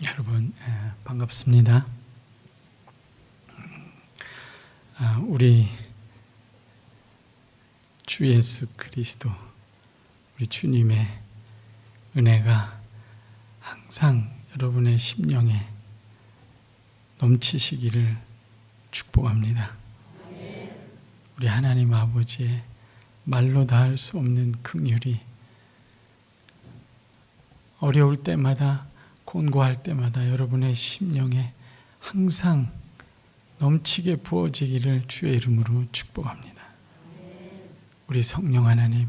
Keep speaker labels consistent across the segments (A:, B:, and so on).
A: 여러분 반갑습니다. 우리 주 예수 그리스도 우리 주님의 은혜가 항상 여러분의 심령에 넘치시기를 축복합니다. 우리 하나님 아버지의 말로 다 할 수 없는 긍휼이 어려울 때마다 곤고할 때마다 여러분의 심령에 항상 넘치게 부어지기를 주의 이름으로 축복합니다. 우리 성령 하나님,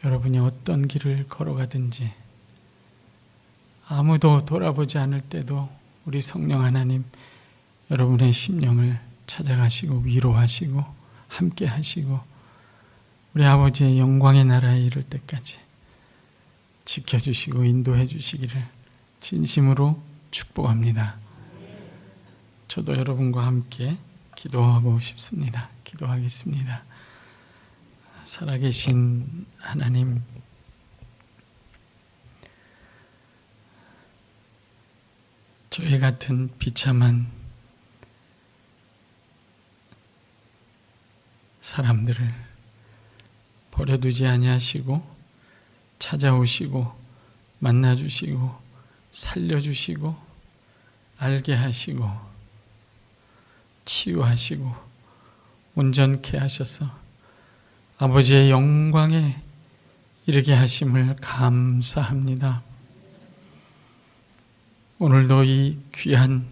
A: 여러분이 어떤 길을 걸어가든지 아무도 돌아보지 않을 때도 우리 성령 하나님, 여러분의 심령을 찾아가시고 위로하시고 함께 하시고 우리 아버지의 영광의 나라에 이를 때까지 지켜주시고 인도해 주시기를 진심으로 축복합니다. 저도 여러분과 함께 기도하고 싶습니다. 기도하겠습니다. 살아계신 하나님, 저희 같은 비참한 사람들을 버려두지 아니하시고 찾아오시고 만나주시고 살려주시고 알게 하시고 치유하시고 온전케 하셔서 아버지의 영광에 이르게 하심을 감사합니다. 오늘도 이 귀한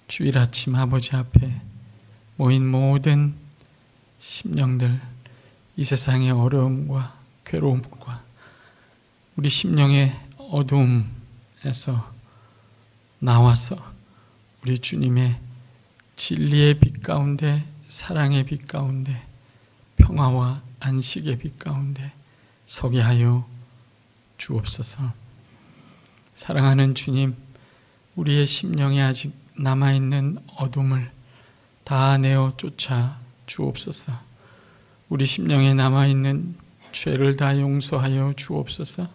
A: 주일 아침 아버지 앞에 모인 모든 심령들, 이 세상의 어려움과 괴로움과 우리 심령의 어두움에서 나와서 우리 주님의 진리의 빛 가운데, 사랑의 빛 가운데, 평화와 안식의 빛 가운데 서게 하여 주옵소서. 사랑하는 주님, 우리의 심령에 아직 남아있는 어둠을 다 내어 쫓아 주옵소서. 우리 심령에 남아있는 죄를 다 용서하여 주옵소서.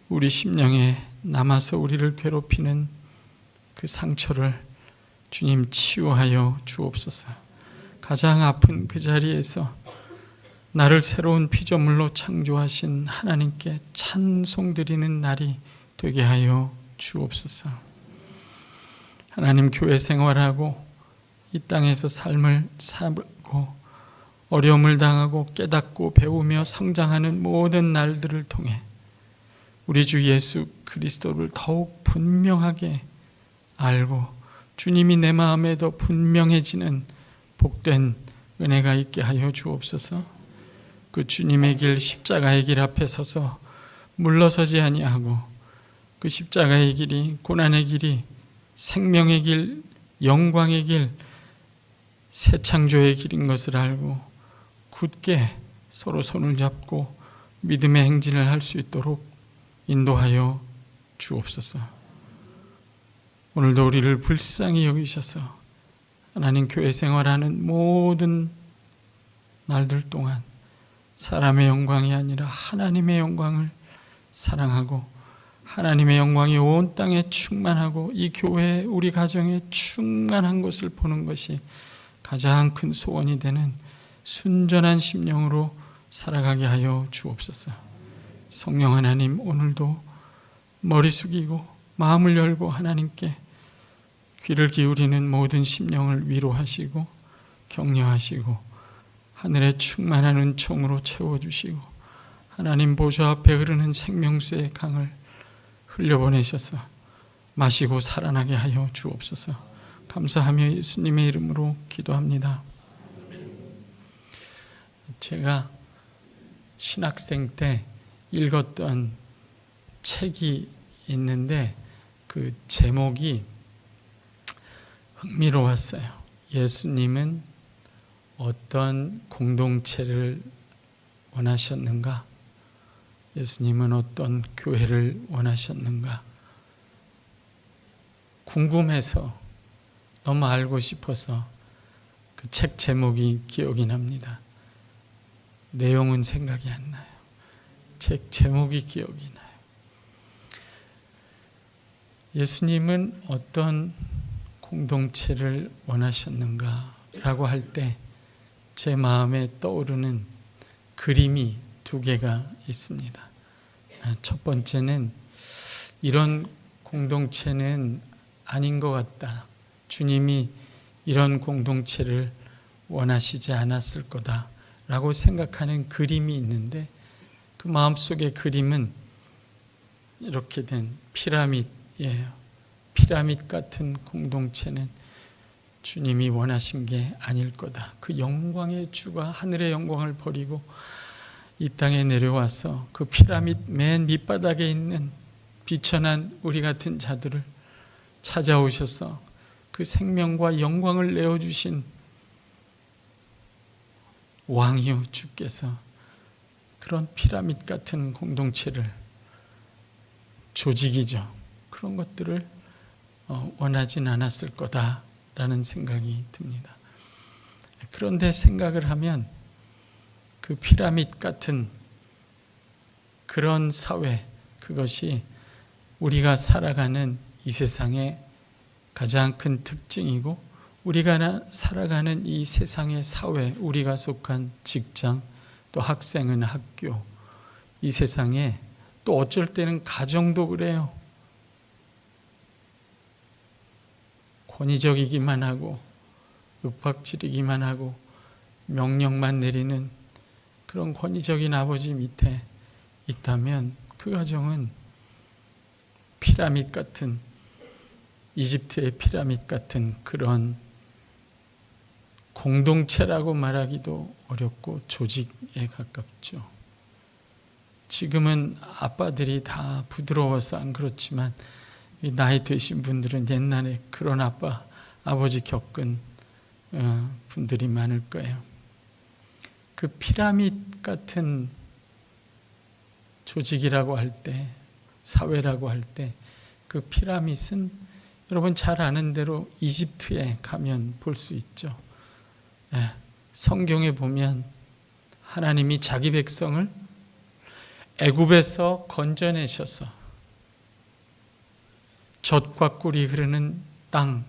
A: 우리 심령에 남아서 우리를 괴롭히는 그 상처를 주님 치유하여 주옵소서. 가장 아픈 그 자리에서 나를 새로운 피조물로 창조하신 하나님께 찬송드리는 날이 되게 하여 주옵소서. 하나님, 교회 생활하고 이 땅에서 삶을 살고 어려움을 당하고 깨닫고 배우며 성장하는 모든 날들을 통해 우리 주 예수 그리스도를 더욱 분명하게 알고 주님이 내 마음에 더 분명해지는 복된 은혜가 있게 하여 주옵소서. 그 주님의 길, 십자가의 길 앞에 서서 물러서지 아니하고 그 십자가의 길이, 고난의 길이 생명의 길, 영광의 길, 새 창조의 길인 것을 알고 굳게 서로 손을 잡고 믿음의 행진을 할 수 있도록 인도하여 주옵소서. 오늘도 우리를 불쌍히 여기셔서 하나님 교회 생활하는 모든 날들 동안 사람의 영광이 아니라 하나님의 영광을 사랑하고 하나님의 영광이 온 땅에 충만하고 이 교회에 우리 가정에 충만한 것을 보는 것이 가장 큰 소원이 되는 순전한 심령으로 살아가게 하여 주옵소서. 성령 하나님, 오늘도 머리 숙이고 마음을 열고 하나님께 귀를 기울이는 모든 심령을 위로하시고 격려하시고 하늘의 충만한 은총으로 채워주시고 하나님 보좌 앞에 흐르는 생명수의 강을 흘려보내셔서 마시고 살아나게 하여 주옵소서. 감사하며 예수님의 이름으로 기도합니다. 제가 신학생 때 읽었던 책이 있는데 그 제목이 흥미로웠어요. 예수님은 어떤 공동체를 원하셨는가? 예수님은 어떤 교회를 원하셨는가? 궁금해서 너무 알고 싶어서 그 책 제목이 기억이 납니다. 내용은 생각이 안 나요. 책 제목이 기억이 나요. 예수님은 어떤 공동체를 원하셨는가라고 할 때 제 마음에 떠오르는 그림이 두 개가 있습니다. 첫 번째는 이런 공동체는 아닌 것 같다. 주님이 이런 공동체를 원하시지 않았을 거다라고 생각하는 그림이 있는데 그 마음속의 그림은 이렇게 된 피라밋이에요. 피라밋 같은 공동체는 주님이 원하신 게 아닐 거다. 그 영광의 주가 하늘의 영광을 버리고 이 땅에 내려와서 그 피라밋 맨 밑바닥에 있는 비천한 우리 같은 자들을 찾아오셔서 그 생명과 영광을 내어주신 왕이요 주께서 그런 피라밋 같은 공동체를, 조직이죠, 그런 것들을 원하진 않았을 거다라는 생각이 듭니다. 그런데 생각을 하면 그 피라밋 같은 그런 사회, 그것이 우리가 살아가는 이 세상의 가장 큰 특징이고 우리가 살아가는 이 세상의 사회, 우리가 속한 직장, 또 학생은 학교, 이 세상에 또 어쩔 때는 가정도 그래요. 권위적이기만 하고 윽박지르기만 하고 명령만 내리는 그런 권위적인 아버지 밑에 있다면 그 가정은 피라밋 같은, 이집트의 피라밋 같은 그런 공동체라고 말하기도 어렵고 조직에 가깝죠. 지금은 아빠들이 다 부드러워서 안 그렇지만 나이 드신 분들은 옛날에 그런 아빠, 아버지 겪은 분들이 많을 거예요. 그 피라밋 같은 조직이라고 할 때, 사회라고 할 때 그 피라밋은 여러분 잘 아는 대로 이집트에 가면 볼 수 있죠. 성경에 보면 하나님이 자기 백성을 애굽에서 건져내셔서 젖과 꿀이 흐르는 땅,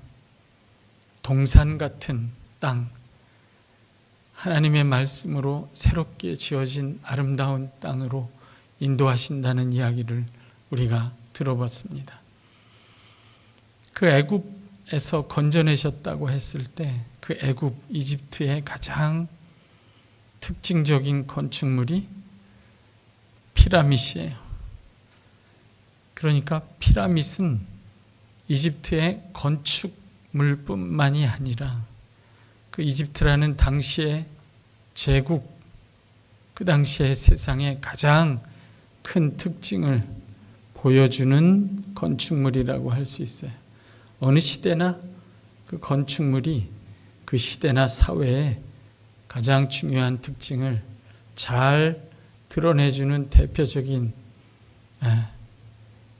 A: 동산 같은 땅, 하나님의 말씀으로 새롭게 지어진 아름다운 땅으로 인도하신다는 이야기를 우리가 들어봤습니다. 그 애굽에서 건져내셨다고 했을 때 그 애굽, 이집트의 가장 특징적인 건축물이 피라밋이에요. 그러니까 피라밋은 이집트의 건축물뿐만이 아니라 그 이집트라는 당시의 제국, 그 당시의 세상의 가장 큰 특징을 보여주는 건축물이라고 할 수 있어요. 어느 시대나 그 건축물이 그 시대나 사회의 가장 중요한 특징을 잘 드러내주는 대표적인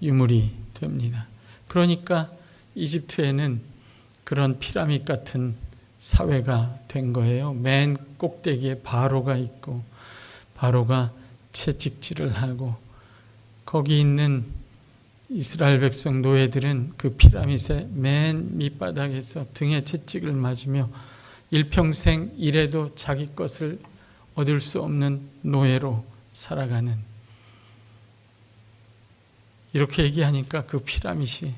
A: 유물이 됩니다. 그러니까 이집트에는 그런 피라밋 같은 사회가 된 거예요. 맨 꼭대기에 바로가 있고 바로가 채찍질을 하고 거기 있는 이스라엘 백성 노예들은 그 피라밋의 맨 밑바닥에서 등에 채찍을 맞으며 일평생 일해도 자기 것을 얻을 수 없는 노예로 살아가는, 이렇게 얘기하니까 그 피라밋이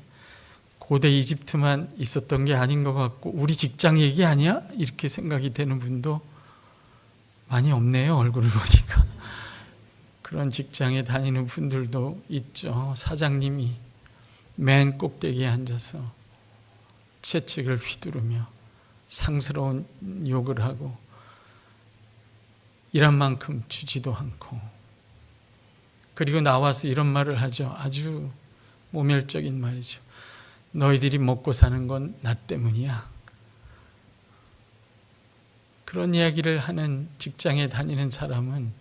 A: 고대 이집트만 있었던 게 아닌 것 같고 우리 직장 얘기 아니야? 이렇게 생각이 되는 분도 많이 없네요. 얼굴을 보니까. 그런 직장에 다니는 분들도 있죠. 사장님이 맨 꼭대기에 앉아서 채찍을 휘두르며 상스러운 욕을 하고 일한 만큼 주지도 않고, 그리고 나와서 이런 말을 하죠. 아주 모멸적인 말이죠. 너희들이 먹고 사는 건 나 때문이야. 그런 이야기를 하는 직장에 다니는 사람은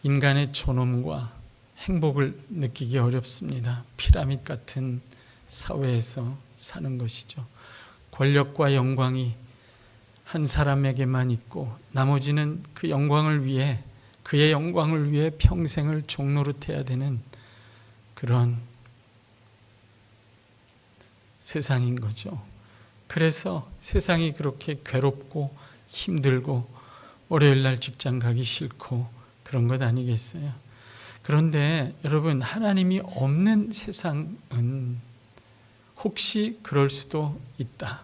A: 인간의 존엄과 행복을 느끼기 어렵습니다. 피라밋 같은 사회에서 사는 것이죠. 권력과 영광이 한 사람에게만 있고 나머지는 그 영광을 위해, 그의 영광을 위해 평생을 종노릇해야 되는 그런 세상인 거죠. 그래서 세상이 그렇게 괴롭고 힘들고 월요일 날 직장 가기 싫고 그런 것 아니겠어요? 그런데 여러분, 하나님이 없는 세상은 혹시 그럴 수도 있다.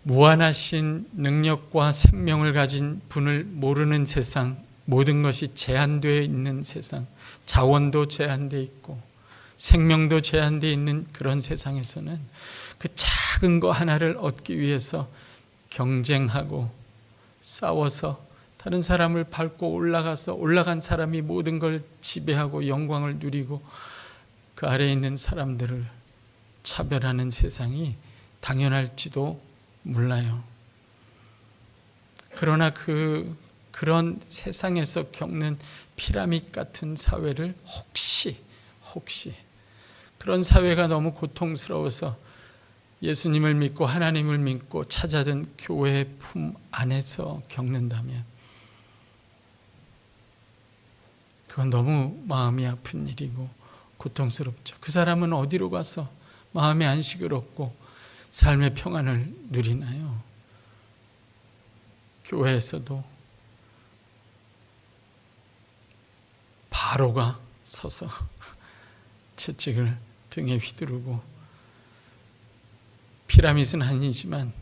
A: 무한하신 능력과 생명을 가진 분을 모르는 세상, 모든 것이 제한되어 있는 세상, 자원도 제한되어 있고 생명도 제한되어 있는 그런 세상에서는 그 작은 거 하나를 얻기 위해서 경쟁하고 싸워서 다른 사람을 밟고 올라간 사람이 모든 걸 지배하고 영광을 누리고 그 아래에 있는 사람들을 차별하는 세상이 당연할지도 몰라요. 그러나 그런 세상에서 겪는 피라밋 같은 사회를 혹시 그런 사회가 너무 고통스러워서 예수님을 믿고 하나님을 믿고 찾아든 교회의 품 안에서 겪는다면 그건 너무 마음이 아픈 일이고 고통스럽죠. 그 사람은 어디로 가서 마음의 안식을 얻고 삶의 평안을 누리나요? 교회에서도 바로가 서서 채찍을 등에 휘두르고 피라밋은 아니지만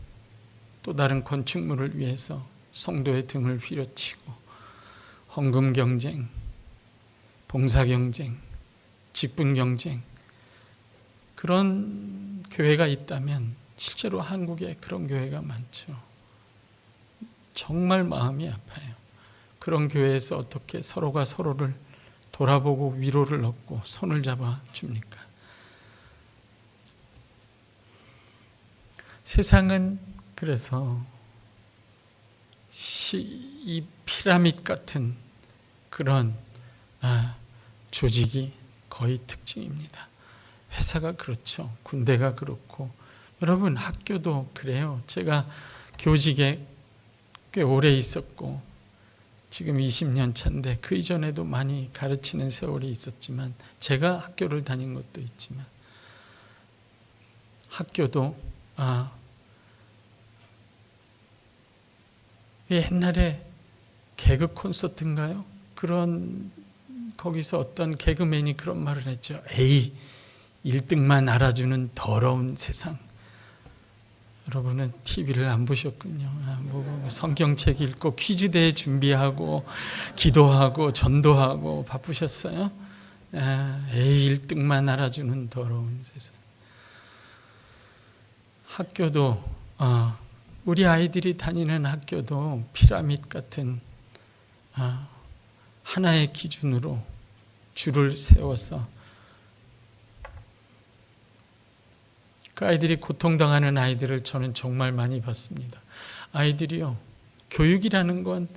A: 또 다른 건축물을 위해서 성도의 등을 휘려치고 헌금 경쟁, 봉사 경쟁, 직분 경쟁, 그런 교회가 있다면 실제로 한국에 그런 교회가 많죠. 정말 마음이 아파요. 그런 교회에서 어떻게 서로가 서로를 돌아보고 위로를 얻고 손을 잡아 줍니까? 세상은 그래서 이 피라밋 같은 그런 조직이 거의 특징입니다. 회사가 그렇죠. 군대가 그렇고, 여러분 학교도 그래요. 제가 교직에 꽤 오래 있었고 지금 20년 차인데 그 이전에도 많이 가르치는 세월이 있었지만, 제가 학교를 다닌 것도 있지만 학교도 옛날에 개그 콘서트인가요? 거기서 어떤 개그맨이 그런 말을 했죠. 1등만 알아주는 더러운 세상. 여러분은 TV를 안 보셨군요. 성경책 읽고 퀴즈대회 준비하고 기도하고 전도하고 바쁘셨어요? 1등만 알아주는 더러운 세상. 학교도 우리 아이들이 다니는 학교도 피라밋 같은 하나의 기준으로 줄을 세워서 그 아이들이 고통당하는 아이들을 저는 정말 많이 봤습니다. 아이들이요, 교육이라는 건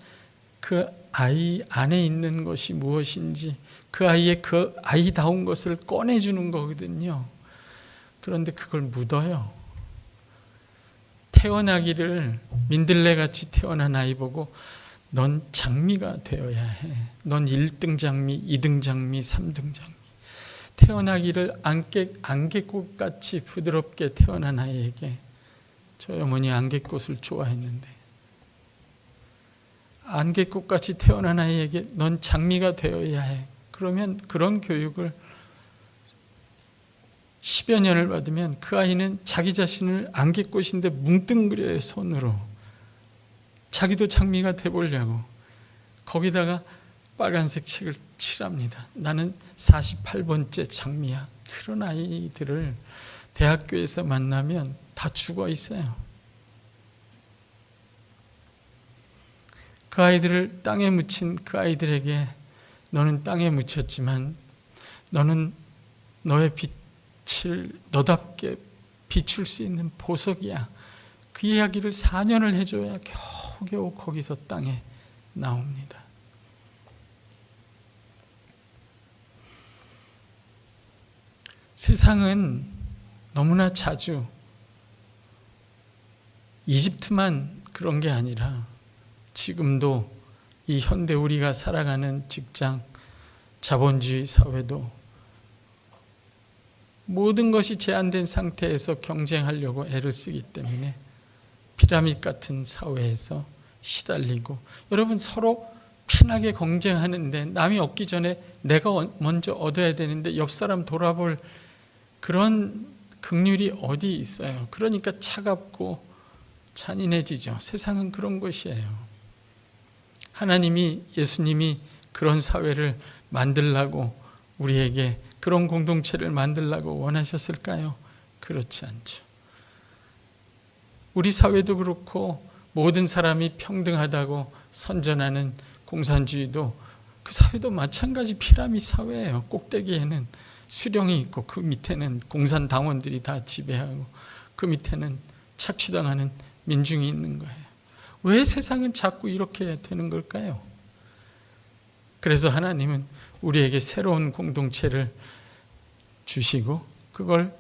A: 그 아이 안에 있는 것이 무엇인지 그 아이의 그 아이다운 것을 꺼내주는 거거든요. 그런데 그걸 묻어요. 태어나기를 민들레같이 태어난 아이 보고 넌 장미가 되어야 해. 넌 1등 장미, 2등 장미, 3등 장미. 태어나기를 안개꽃같이 부드럽게 태어난 아이에게, 저희 어머니 안개꽃을 좋아했는데, 안개꽃같이 태어난 아이에게 넌 장미가 되어야 해. 그러면 그런 교육을 10여 년을 받으면 그 아이는 자기 자신을 안개꽃인데 뭉뚱그려요. 손으로. 자기도 장미가 돼보려고 거기다가 빨간색 책을 칠합니다. 나는 48번째 장미야. 그런 아이들을 대학교에서 만나면 다 죽어 있어요. 그 아이들을 땅에 묻힌 그 아이들에게 너는 땅에 묻혔지만 너는 너의 빛을 너답게 비출 수 있는 보석이야. 그 이야기를 4년을 해줘야 겨우겨우 거기서 땅에 나옵니다. 세상은 너무나 자주 이집트만 그런 게 아니라 지금도 이 현대 우리가 살아가는 직장, 자본주의 사회도 모든 것이 제한된 상태에서 경쟁하려고 애를 쓰기 때문에 피라미드 같은 사회에서 시달리고, 여러분 서로 피나게 경쟁하는데 남이 얻기 전에 내가 먼저 얻어야 되는데 옆 사람 돌아볼 그런 긍휼이 어디 있어요. 그러니까 차갑고 잔인해지죠. 세상은 그런 것이에요. 하나님이, 예수님이 그런 사회를 만들라고, 우리에게 그런 공동체를 만들라고 원하셨을까요? 그렇지 않죠. 우리 사회도 그렇고 모든 사람이 평등하다고 선전하는 공산주의도, 그 사회도 마찬가지 피라미드 사회예요. 꼭대기에는 수령이 있고 그 밑에는 공산당원들이 다 지배하고 그 밑에는 착취당하는 민중이 있는 거예요. 왜 세상은 자꾸 이렇게 되는 걸까요? 그래서 하나님은 우리에게 새로운 공동체를 주시고 그걸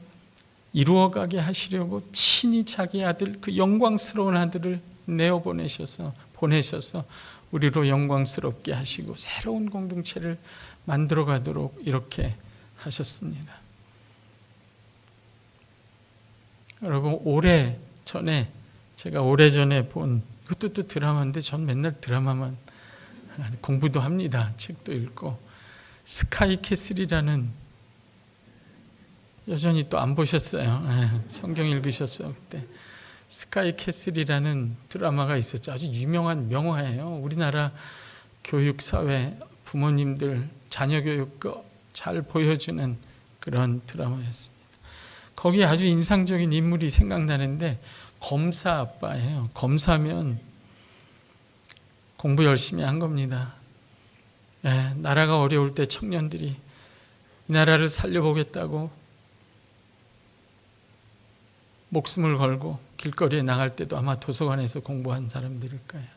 A: 이루어가게 하시려고 친히 자기 아들, 그 영광스러운 아들을 보내셔서 우리로 영광스럽게 하시고 새로운 공동체를 만들어 가도록 이렇게 하셨습니다. 여러분, 제가 오래전에 본, 이것도 또 드라마인데 전 맨날 드라마만, 공부도 합니다. 책도 읽고. 스카이캐슬이라는, 여전히 또 안 보셨어요. 성경 읽으셨어요 그때. 스카이캐슬이라는 드라마가 있었죠. 아주 유명한 명화예요. 우리나라 교육사회, 부모님들 자녀 교육 잘 보여주는 그런 드라마였습니다. 거기에 아주 인상적인 인물이 생각나는데 검사 아빠예요. 검사면 공부 열심히 한 겁니다. 나라가 어려울 때 청년들이 이 나라를 살려보겠다고 목숨을 걸고 길거리에 나갈 때도 아마 도서관에서 공부한 사람들일 거예요.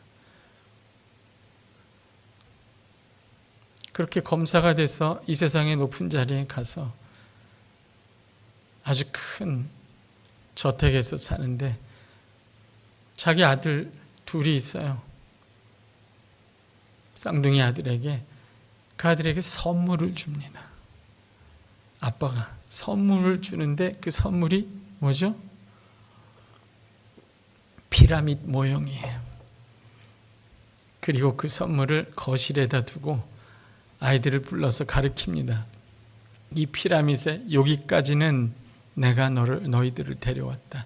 A: 그렇게 검사가 돼서 이 세상의 높은 자리에 가서 아주 큰 저택에서 사는데 자기 아들 둘이 있어요. 쌍둥이 아들에게, 그 아들에게 선물을 줍니다. 아빠가 선물을 주는데 그 선물이 뭐죠? 피라미드 모형이에요. 그리고 그 선물을 거실에다 두고 아이들을 불러서 가르칩니다. 이 피라미드에 여기까지는 내가 너희들을 데려왔다.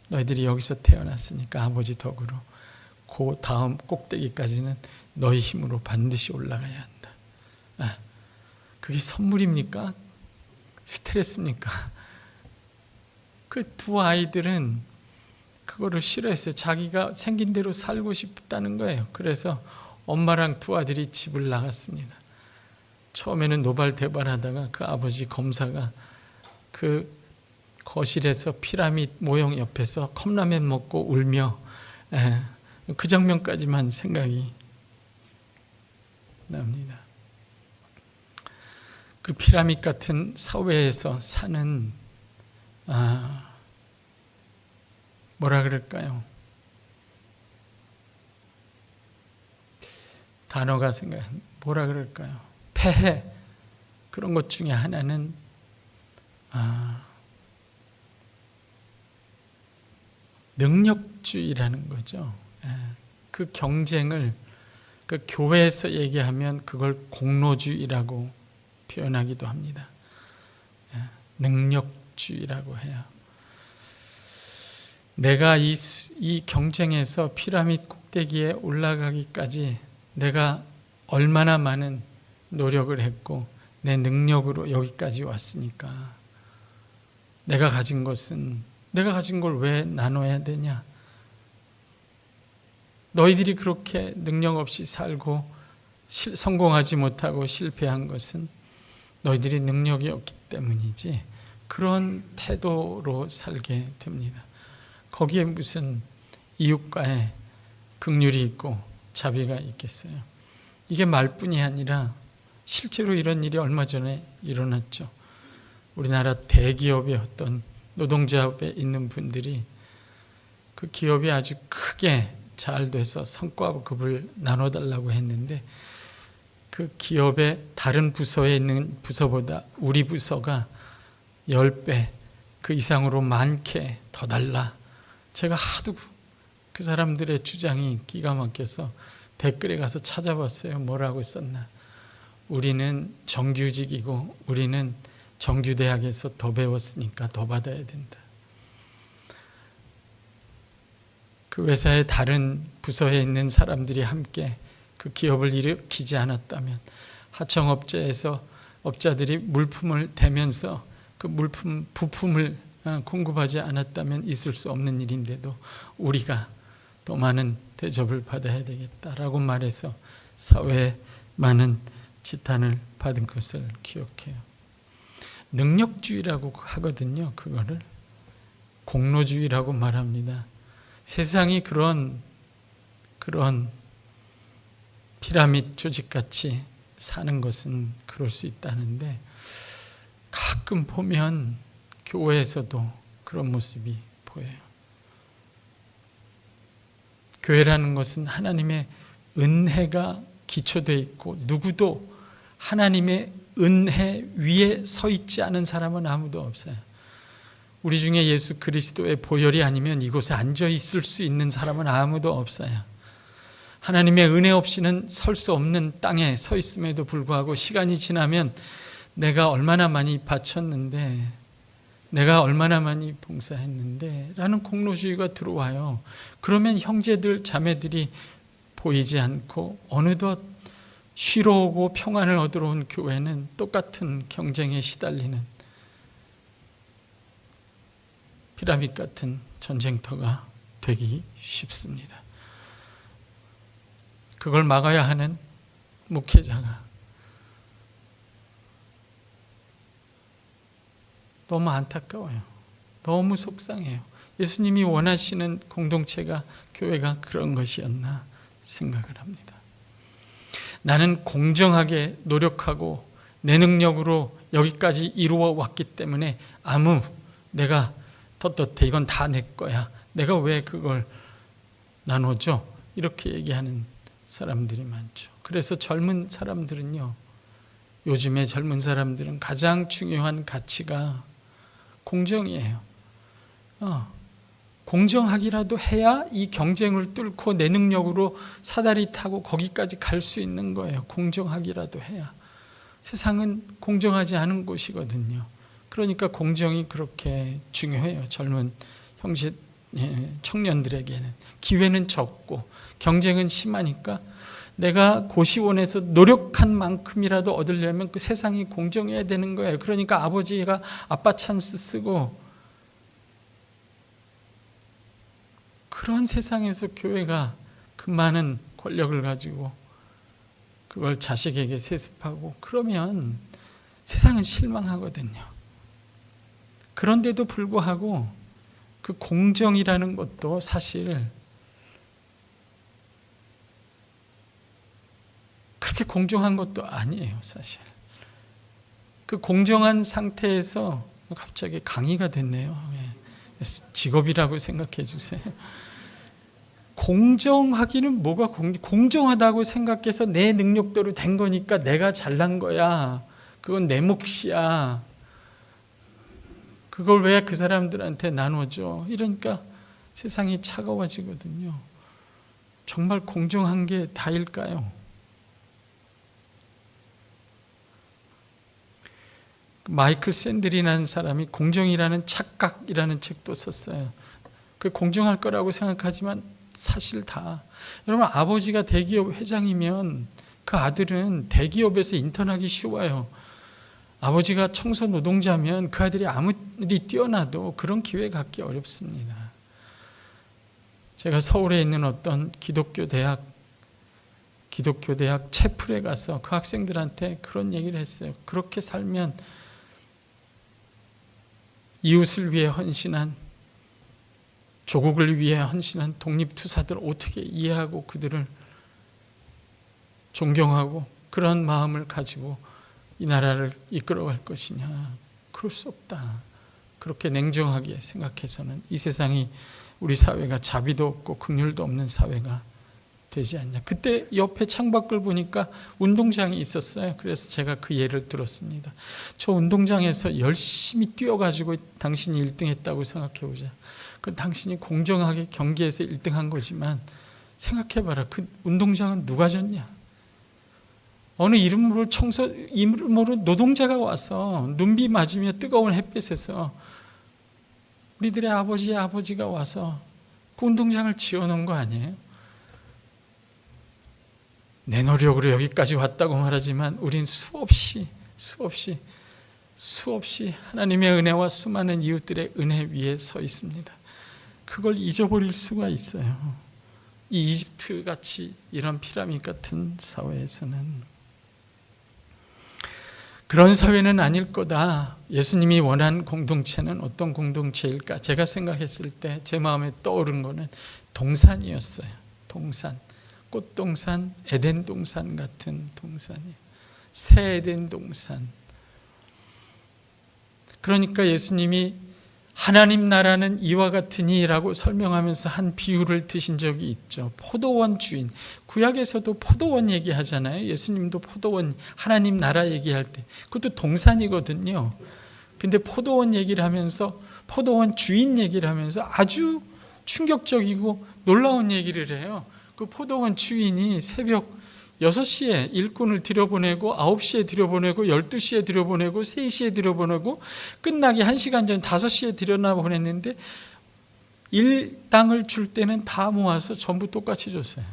A: 너희들이 여기서 태어났으니까 아버지 덕으로 그 다음 꼭대기까지는 너희 힘으로 반드시 올라가야 한다. 그게 선물입니까? 스트레스입니까? 그 두 아이들은 그거를 싫어했어요. 자기가 생긴 대로 살고 싶다는 거예요. 그래서 엄마랑 두 아들이 집을 나갔습니다. 처음에는 노발대발하다가 그 아버지 검사가 그 거실에서 피라미드 모형 옆에서 컵라면 먹고 울며, 그 장면까지만 생각이 납니다. 그 피라미드 같은 사회에서 사는, 뭐라 그럴까요? 단어가 뭐라 그럴까요? 폐해, 그런 것 중에 하나는 능력주의라는 거죠. 그 경쟁을, 그 교회에서 얘기하면 그걸 공로주의라고 표현하기도 합니다. 능력주의라고 해요. 내가 이 경쟁에서 피라미드 꼭대기에 올라가기까지 내가 얼마나 많은 노력을 했고 내 능력으로 여기까지 왔으니까 내가 가진 걸 왜 나눠야 되냐? 너희들이 그렇게 능력 없이 살고 성공하지 못하고 실패한 것은 너희들이 능력이 없기 때문이지, 그런 태도로 살게 됩니다. 거기에 무슨 이웃과의 긍휼이 있고 자비가 있겠어요? 이게 말뿐이 아니라 실제로 이런 일이 얼마 전에 일어났죠. 우리나라 대기업의 어떤 노동조합에 있는 분들이 그 기업이 아주 크게 잘 돼서 성과급을 나눠달라고 했는데 그 기업의 다른 부서에 있는 부서보다 우리 부서가 10배 그 이상으로 많게 더 달라. 제가 하도 그 사람들의 주장이 기가 막혀서 댓글에 가서 찾아봤어요. 뭐라고 썼나. 우리는 정규직이고 우리는 정규대학에서 더 배웠으니까 더 받아야 된다. 그 회사의 다른 부서에 있는 사람들이 함께 그 기업을 일으키지 않았다면, 하청업체에서 업자들이 물품을 대면서 그 부품을 공급하지 않았다면 있을 수 없는 일인데도 우리가 더 많은 대접을 받아야 되겠다라고 말해서 사회에 많은 지탄을 받은 것을 기억해요. 능력주의라고 하거든요. 그거를 공로주의라고 말합니다. 세상이 그런 피라미드 조직같이 사는 것은 그럴 수 있다는데, 가끔 보면 교회에서도 그런 모습이 보여요. 교회라는 것은 하나님의 은혜가 기초되어 있고, 누구도 하나님의 은혜 위에 서 있지 않은 사람은 아무도 없어요. 우리 중에 예수 그리스도의 보혈이 아니면 이곳에 앉아 있을 수 있는 사람은 아무도 없어요. 하나님의 은혜 없이는 설 수 없는 땅에 서 있음에도 불구하고 시간이 지나면 내가 얼마나 많이 바쳤는데, 내가 얼마나 많이 봉사했는데 라는 공로주의가 들어와요. 그러면 형제들 자매들이 보이지 않고 어느덧 쉬러 오고 평안을 얻으러 온 교회는 똑같은 경쟁에 시달리는 피라미드 같은 전쟁터가 되기 쉽습니다. 그걸 막아야 하는 목회자가 너무 안타까워요. 너무 속상해요. 예수님이 원하시는 공동체가, 교회가 그런 것이었나 생각을 합니다. 나는 공정하게 노력하고 내 능력으로 여기까지 이루어 왔기 때문에 내가 떳떳해, 이건 다 내 거야, 내가 왜 그걸 나눠줘, 이렇게 얘기하는 사람들이 많죠. 그래서 젊은 사람들은요, 요즘의 젊은 사람들은 가장 중요한 가치가 공정이에요. 공정하기라도 해야 이 경쟁을 뚫고 내 능력으로 사다리 타고 거기까지 갈 수 있는 거예요. 공정하기라도 해야. 세상은 공정하지 않은 곳이거든요. 그러니까 공정이 그렇게 중요해요. 젊은 형제 청년들에게는. 기회는 적고 경쟁은 심하니까 내가 고시원에서 노력한 만큼이라도 얻으려면 그 세상이 공정해야 되는 거예요. 그러니까 아버지가 아빠 찬스 쓰고, 그런 세상에서 교회가 그 많은 권력을 가지고 그걸 자식에게 세습하고 그러면 세상은 실망하거든요. 그런데도 불구하고 그 공정이라는 것도 사실 그렇게 공정한 것도 아니에요, 사실. 그 공정한 상태에서 갑자기 강의가 됐네요. 직업이라고 생각해 주세요. 공정하기는 뭐가 공정하다고 생각해서 내 능력대로 된 거니까 내가 잘난 거야. 그건 내 몫이야. 그걸 왜 그 사람들한테 나눠줘? 이러니까 세상이 차가워지거든요. 정말 공정한 게 다일까요? 마이클 샌들이라는 사람이 공정이라는 착각이라는 책도 썼어요. 그 공정할 거라고 생각하지만 사실 다. 여러분, 아버지가 대기업 회장이면 그 아들은 대기업에서 인턴하기 쉬워요. 아버지가 청소 노동자면 그 아들이 아무리 뛰어나도 그런 기회 갖기 어렵습니다. 제가 서울에 있는 어떤 기독교 대학 채플에 가서 그 학생들한테 그런 얘기를 했어요. 그렇게 살면 이웃을 위해 헌신한, 조국을 위해 헌신한 독립투사들 어떻게 이해하고 그들을 존경하고 그런 마음을 가지고 이 나라를 이끌어갈 것이냐. 그럴 수 없다. 그렇게 냉정하게 생각해서는 이 세상이, 우리 사회가 자비도 없고 긍휼도 없는 사회가 되지 않냐. 그때 옆에 창밖을 보니까 운동장이 있었어요. 그래서 제가 그 예를 들었습니다. 저 운동장에서 열심히 뛰어가지고 당신이 1등 했다고 생각해보자. 그 당신이 공정하게 경기에서 1등 한 거지만 생각해봐라. 그 운동장은 누가 졌냐. 어느 이름으로 노동자가 와서 눈비 맞으며 뜨거운 햇빛에서 우리들의 아버지의 아버지가 와서 그 운동장을 지어놓은 거 아니에요? 내 노력으로 여기까지 왔다고 말하지만 우린 수없이 하나님의 은혜와 수많은 이웃들의 은혜 위에 서 있습니다. 그걸 잊어버릴 수가 있어요. 이 이집트 같이 이런 피라미드 같은 사회에서는. 그런 사회는 아닐 거다. 예수님이 원한 공동체는 어떤 공동체일까? 제가 생각했을 때 제 마음에 떠오른 거는 동산이었어요. 동산. 꽃동산, 에덴 동산 같은 동산이에요. 새 에덴 동산. 그러니까 예수님이 하나님 나라는 이와 같으니라고 설명하면서 한 비유를 드신 적이 있죠. 포도원 주인. 구약에서도 포도원 얘기하잖아요. 예수님도 포도원, 하나님 나라 얘기할 때 그것도 동산이거든요. 근데 포도원 얘기를 하면서, 포도원 주인 얘기를 하면서 아주 충격적이고 놀라운 얘기를 해요. 그 포도원 주인이 새벽 6시에 일꾼을 들여보내고 9시에 들여보내고 12시에 들여보내고 3시에 들여보내고 끝나기 1시간 전 5시에 들여보냈는데 일당을 줄 때는 다 모아서 전부 똑같이 줬어요.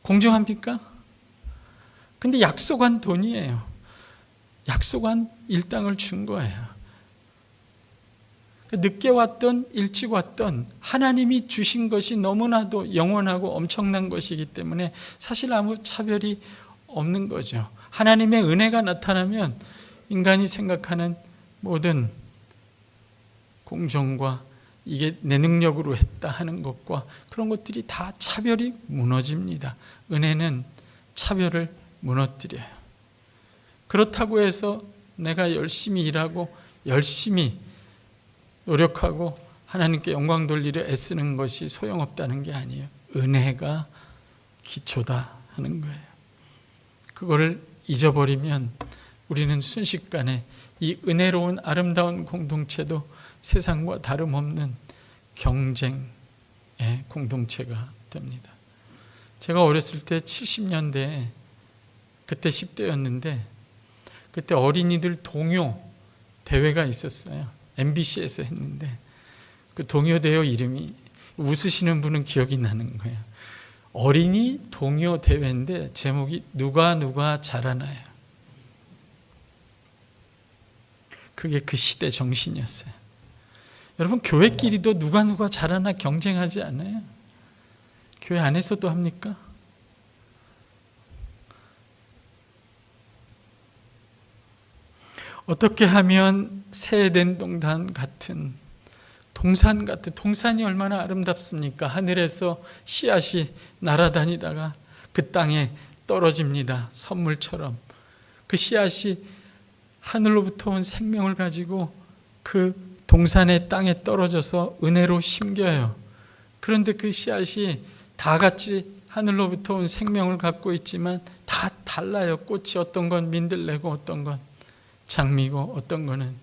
A: 공정합니까? 근데 약속한 돈이에요. 약속한 일당을 준 거예요. 늦게 왔던 일찍 왔던 하나님이 주신 것이 너무나도 영원하고 엄청난 것이기 때문에 사실 아무 차별이 없는 거죠. 하나님의 은혜가 나타나면 인간이 생각하는 모든 공정과 이게 내 능력으로 했다 하는 것과 그런 것들이 다 차별이 무너집니다. 은혜는 차별을 무너뜨려요. 그렇다고 해서 내가 열심히 일하고 열심히 노력하고 하나님께 영광 돌리려 애쓰는 것이 소용없다는 게 아니에요. 은혜가 기초다 하는 거예요. 그거를 잊어버리면 우리는 순식간에 이 은혜로운 아름다운 공동체도 세상과 다름없는 경쟁의 공동체가 됩니다. 제가 어렸을 때 70년대에 그때 10대였는데 그때 어린이들 동요 대회가 있었어요. MBC에서 했는데 그 동요대회 이름이, 웃으시는 분은 기억이 나는 거예요. 어린이 동요 대회인데 제목이 누가 잘하나요. 그게 그 시대 정신이었어요. 여러분, 교회끼리도 누가 잘하나 경쟁하지 않아요? 교회 안에서도 합니까? 어떻게 하면 새 에덴 동산 같은 동산이 얼마나 아름답습니까? 하늘에서 씨앗이 날아다니다가 그 땅에 떨어집니다. 선물처럼. 그 씨앗이 하늘로부터 온 생명을 가지고 그 동산의 땅에 떨어져서 은혜로 심겨요. 그런데 그 씨앗이 다 같이 하늘로부터 온 생명을 갖고 있지만 다 달라요. 꽃이 어떤 건 민들레고 어떤 건 장미고 어떤 거는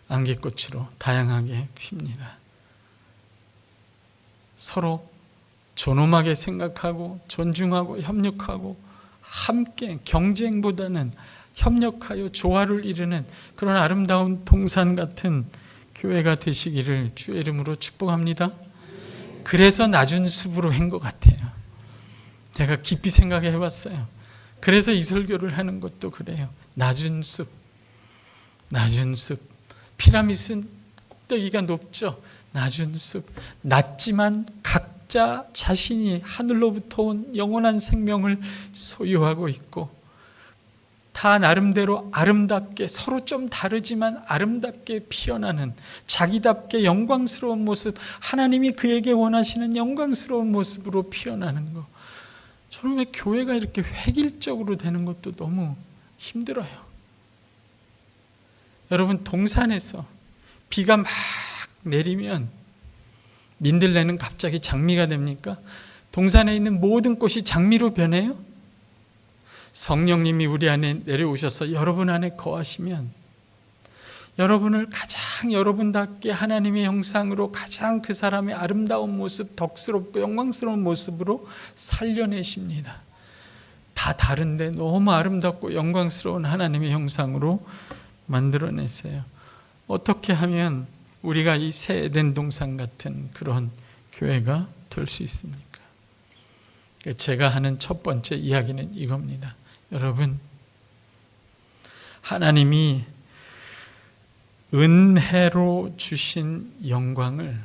A: 안개꽃으로 다양하게 핍니다. 서로 존엄하게 생각하고 존중하고 협력하고 함께 경쟁보다는 협력하여 조화를 이루는 그런 아름다운 동산 같은 교회가 되시기를 주의 이름으로 축복합니다. 그래서 낮은 숲으로 한 것 같아요. 제가 깊이 생각해 봤어요. 그래서 이 설교를 하는 것도 그래요. 낮은 숲. 피라미드는 꼭대기가 높죠. 낮은 숲. 낮지만 각자 자신이 하늘로부터 온 영원한 생명을 소유하고 있고 다 나름대로 아름답게, 서로 좀 다르지만 아름답게 피어나는 자기답게 영광스러운 모습, 하나님이 그에게 원하시는 영광스러운 모습으로 피어나는 것. 저는 왜 교회가 이렇게 획일적으로 되는 것도 너무 힘들어요. 여러분, 동산에서 비가 막 내리면 민들레는 갑자기 장미가 됩니까? 동산에 있는 모든 꽃이 장미로 변해요? 성령님이 우리 안에 내려오셔서 여러분 안에 거하시면 여러분을 가장 여러분답게 하나님의 형상으로 가장 그 사람의 아름다운 모습, 덕스럽고 영광스러운 모습으로 살려내십니다. 다 다른데 너무 아름답고 영광스러운 하나님의 형상으로 만들어내세요. 어떻게 하면 우리가 이 새 에덴 동산 같은 그런 교회가 될 수 있습니까? 제가 하는 첫 번째 이야기는 이겁니다. 여러분, 하나님이 은혜로 주신 영광을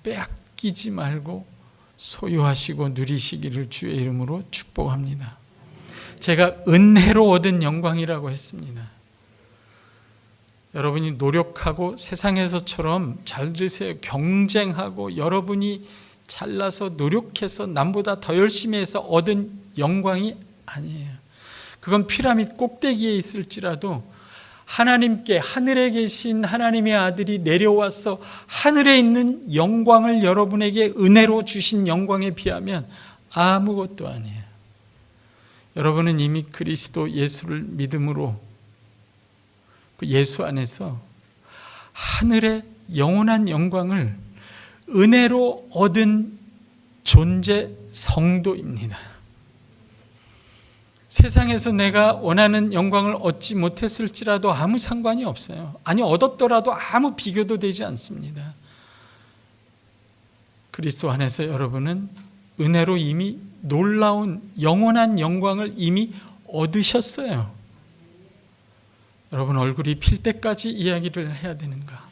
A: 빼앗기지 말고 소유하시고 누리시기를 주의 이름으로 축복합니다. 제가 은혜로 얻은 영광이라고 했습니다. 여러분이 노력하고 세상에서처럼 잘 드세요. 경쟁하고 여러분이 잘나서 노력해서 남보다 더 열심히 해서 얻은 영광이 아니에요. 그건 피라미드 꼭대기에 있을지라도 하나님께, 하늘에 계신 하나님의 아들이 내려와서 하늘에 있는 영광을 여러분에게 은혜로 주신 영광에 비하면 아무것도 아니에요. 여러분은 이미 그리스도 예수를 믿음으로 그 예수 안에서 하늘의 영원한 영광을 은혜로 얻은 존재 성도입니다. 세상에서 내가 원하는 영광을 얻지 못했을지라도 아무 상관이 없어요. 아니, 얻었더라도 아무 비교도 되지 않습니다. 그리스도 안에서 여러분은 은혜로 이미 놀라운 영원한 영광을 이미 얻으셨어요. 여러분, 얼굴이 필 때까지 이야기를 해야 되는가?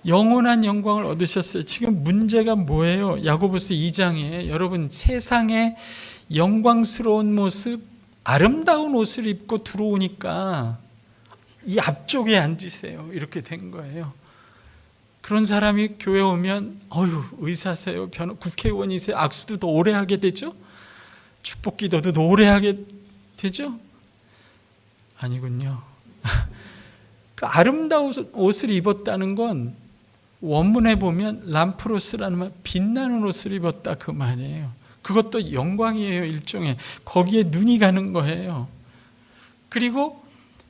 A: 영원한 영광을 얻으셨어요. 지금 문제가 뭐예요? 야고보서 2장에 여러분 세상의 영광스러운 모습, 아름다운 옷을 입고 들어오니까 이 앞쪽에 앉으세요. 이렇게 된 거예요. 그런 사람이 교회 오면 의사세요, 국회의원이세요, 악수도 더 오래 하게 되죠? 축복 기도도 더 오래 하게 되죠? 아니군요. 그 아름다운 옷을 입었다는 건 원문에 보면 람프로스라는 말, 빛나는 옷을 입었다 그 말이에요. 그것도 영광이에요. 일종의 거기에 눈이 가는 거예요. 그리고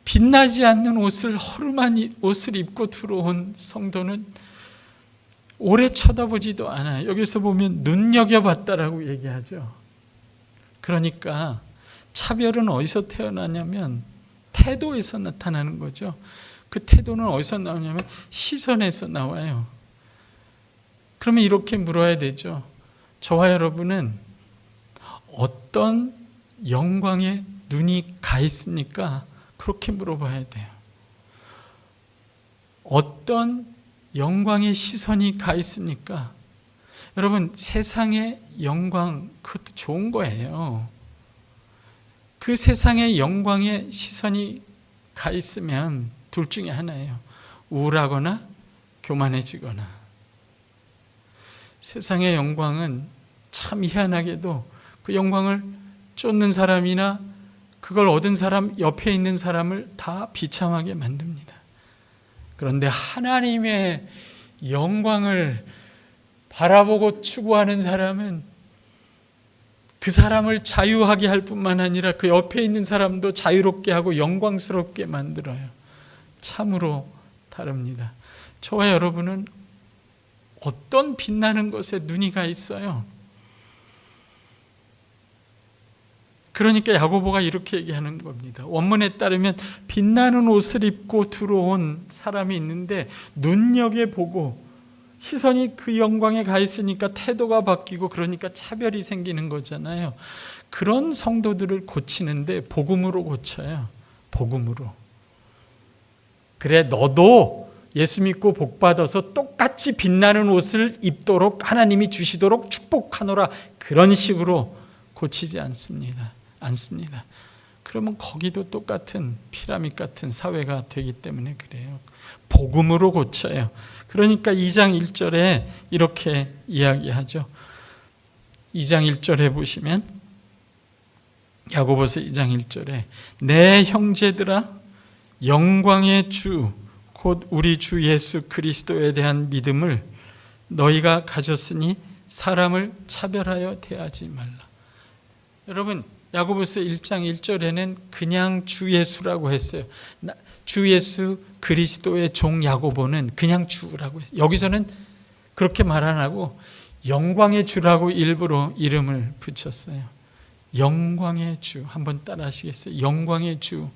A: 빛나지 않는 옷을, 허름한 옷을 입고 들어온 성도는 오래 쳐다보지도 않아요. 여기서 보면 눈여겨봤다라고 얘기하죠. 그러니까 차별은 어디서 태어나냐면 태도에서 나타나는 거죠. 그 태도는 어디서 나오냐면 시선에서 나와요. 그러면 이렇게 물어야 되죠. 저와 여러분은 어떤 영광에 눈이 가 있습니까? 그렇게 물어봐야 돼요. 어떤 영광의 시선이 가 있습니까? 여러분, 세상의 영광, 그것도 좋은 거예요. 그 세상의 영광의 시선이 가 있으면 둘 중에 하나예요. 우울하거나 교만해지거나. 세상의 영광은 참 희한하게도 그 영광을 쫓는 사람이나 그걸 얻은 사람, 옆에 있는 사람을 다 비참하게 만듭니다. 그런데 하나님의 영광을 바라보고 추구하는 사람은 그 사람을 자유하게 할 뿐만 아니라 그 옆에 있는 사람도 자유롭게 하고 영광스럽게 만들어요. 참으로 다릅니다. 저와 여러분은 어떤 빛나는 것에 눈이 가 있어요. 그러니까 야고보가 이렇게 얘기하는 겁니다. 원문에 따르면 빛나는 옷을 입고 들어온 사람이 있는데 눈여겨보고 시선이 그 영광에 가 있으니까 태도가 바뀌고 그러니까 차별이 생기는 거잖아요. 그런 성도들을 고치는데 복음으로 고쳐요. 복음으로. 그래, 너도 예수 믿고 복 받아서 똑같이 빛나는 옷을 입도록 하나님이 주시도록 축복하노라. 그런 식으로 고치지 않습니다. 그러면 거기도 똑같은 피라미드 같은 사회가 되기 때문에 그래요. 복음으로 고쳐요. 그러니까 2장 1절에 이렇게 이야기하죠. 2장 1절에 보시면 야고보서 2장 1절에 내 형제들아 영광의 주 곧 우리 주 예수 그리스도에 대한 믿음을 너희가 가졌으니 사람을 차별하여 대하지 말라. 여러분, 야고보서 1장 1절에는 그냥 주 예수라고 했어요. 주 예수 그리스도의 종 야고보는 그냥 주라고 했어요. 여기서는 그렇게 말 안 하고 영광의 주라고 일부러 이름을 붙였어요. 영광의 주. 한번 따라 하시겠어요? 영광의 주.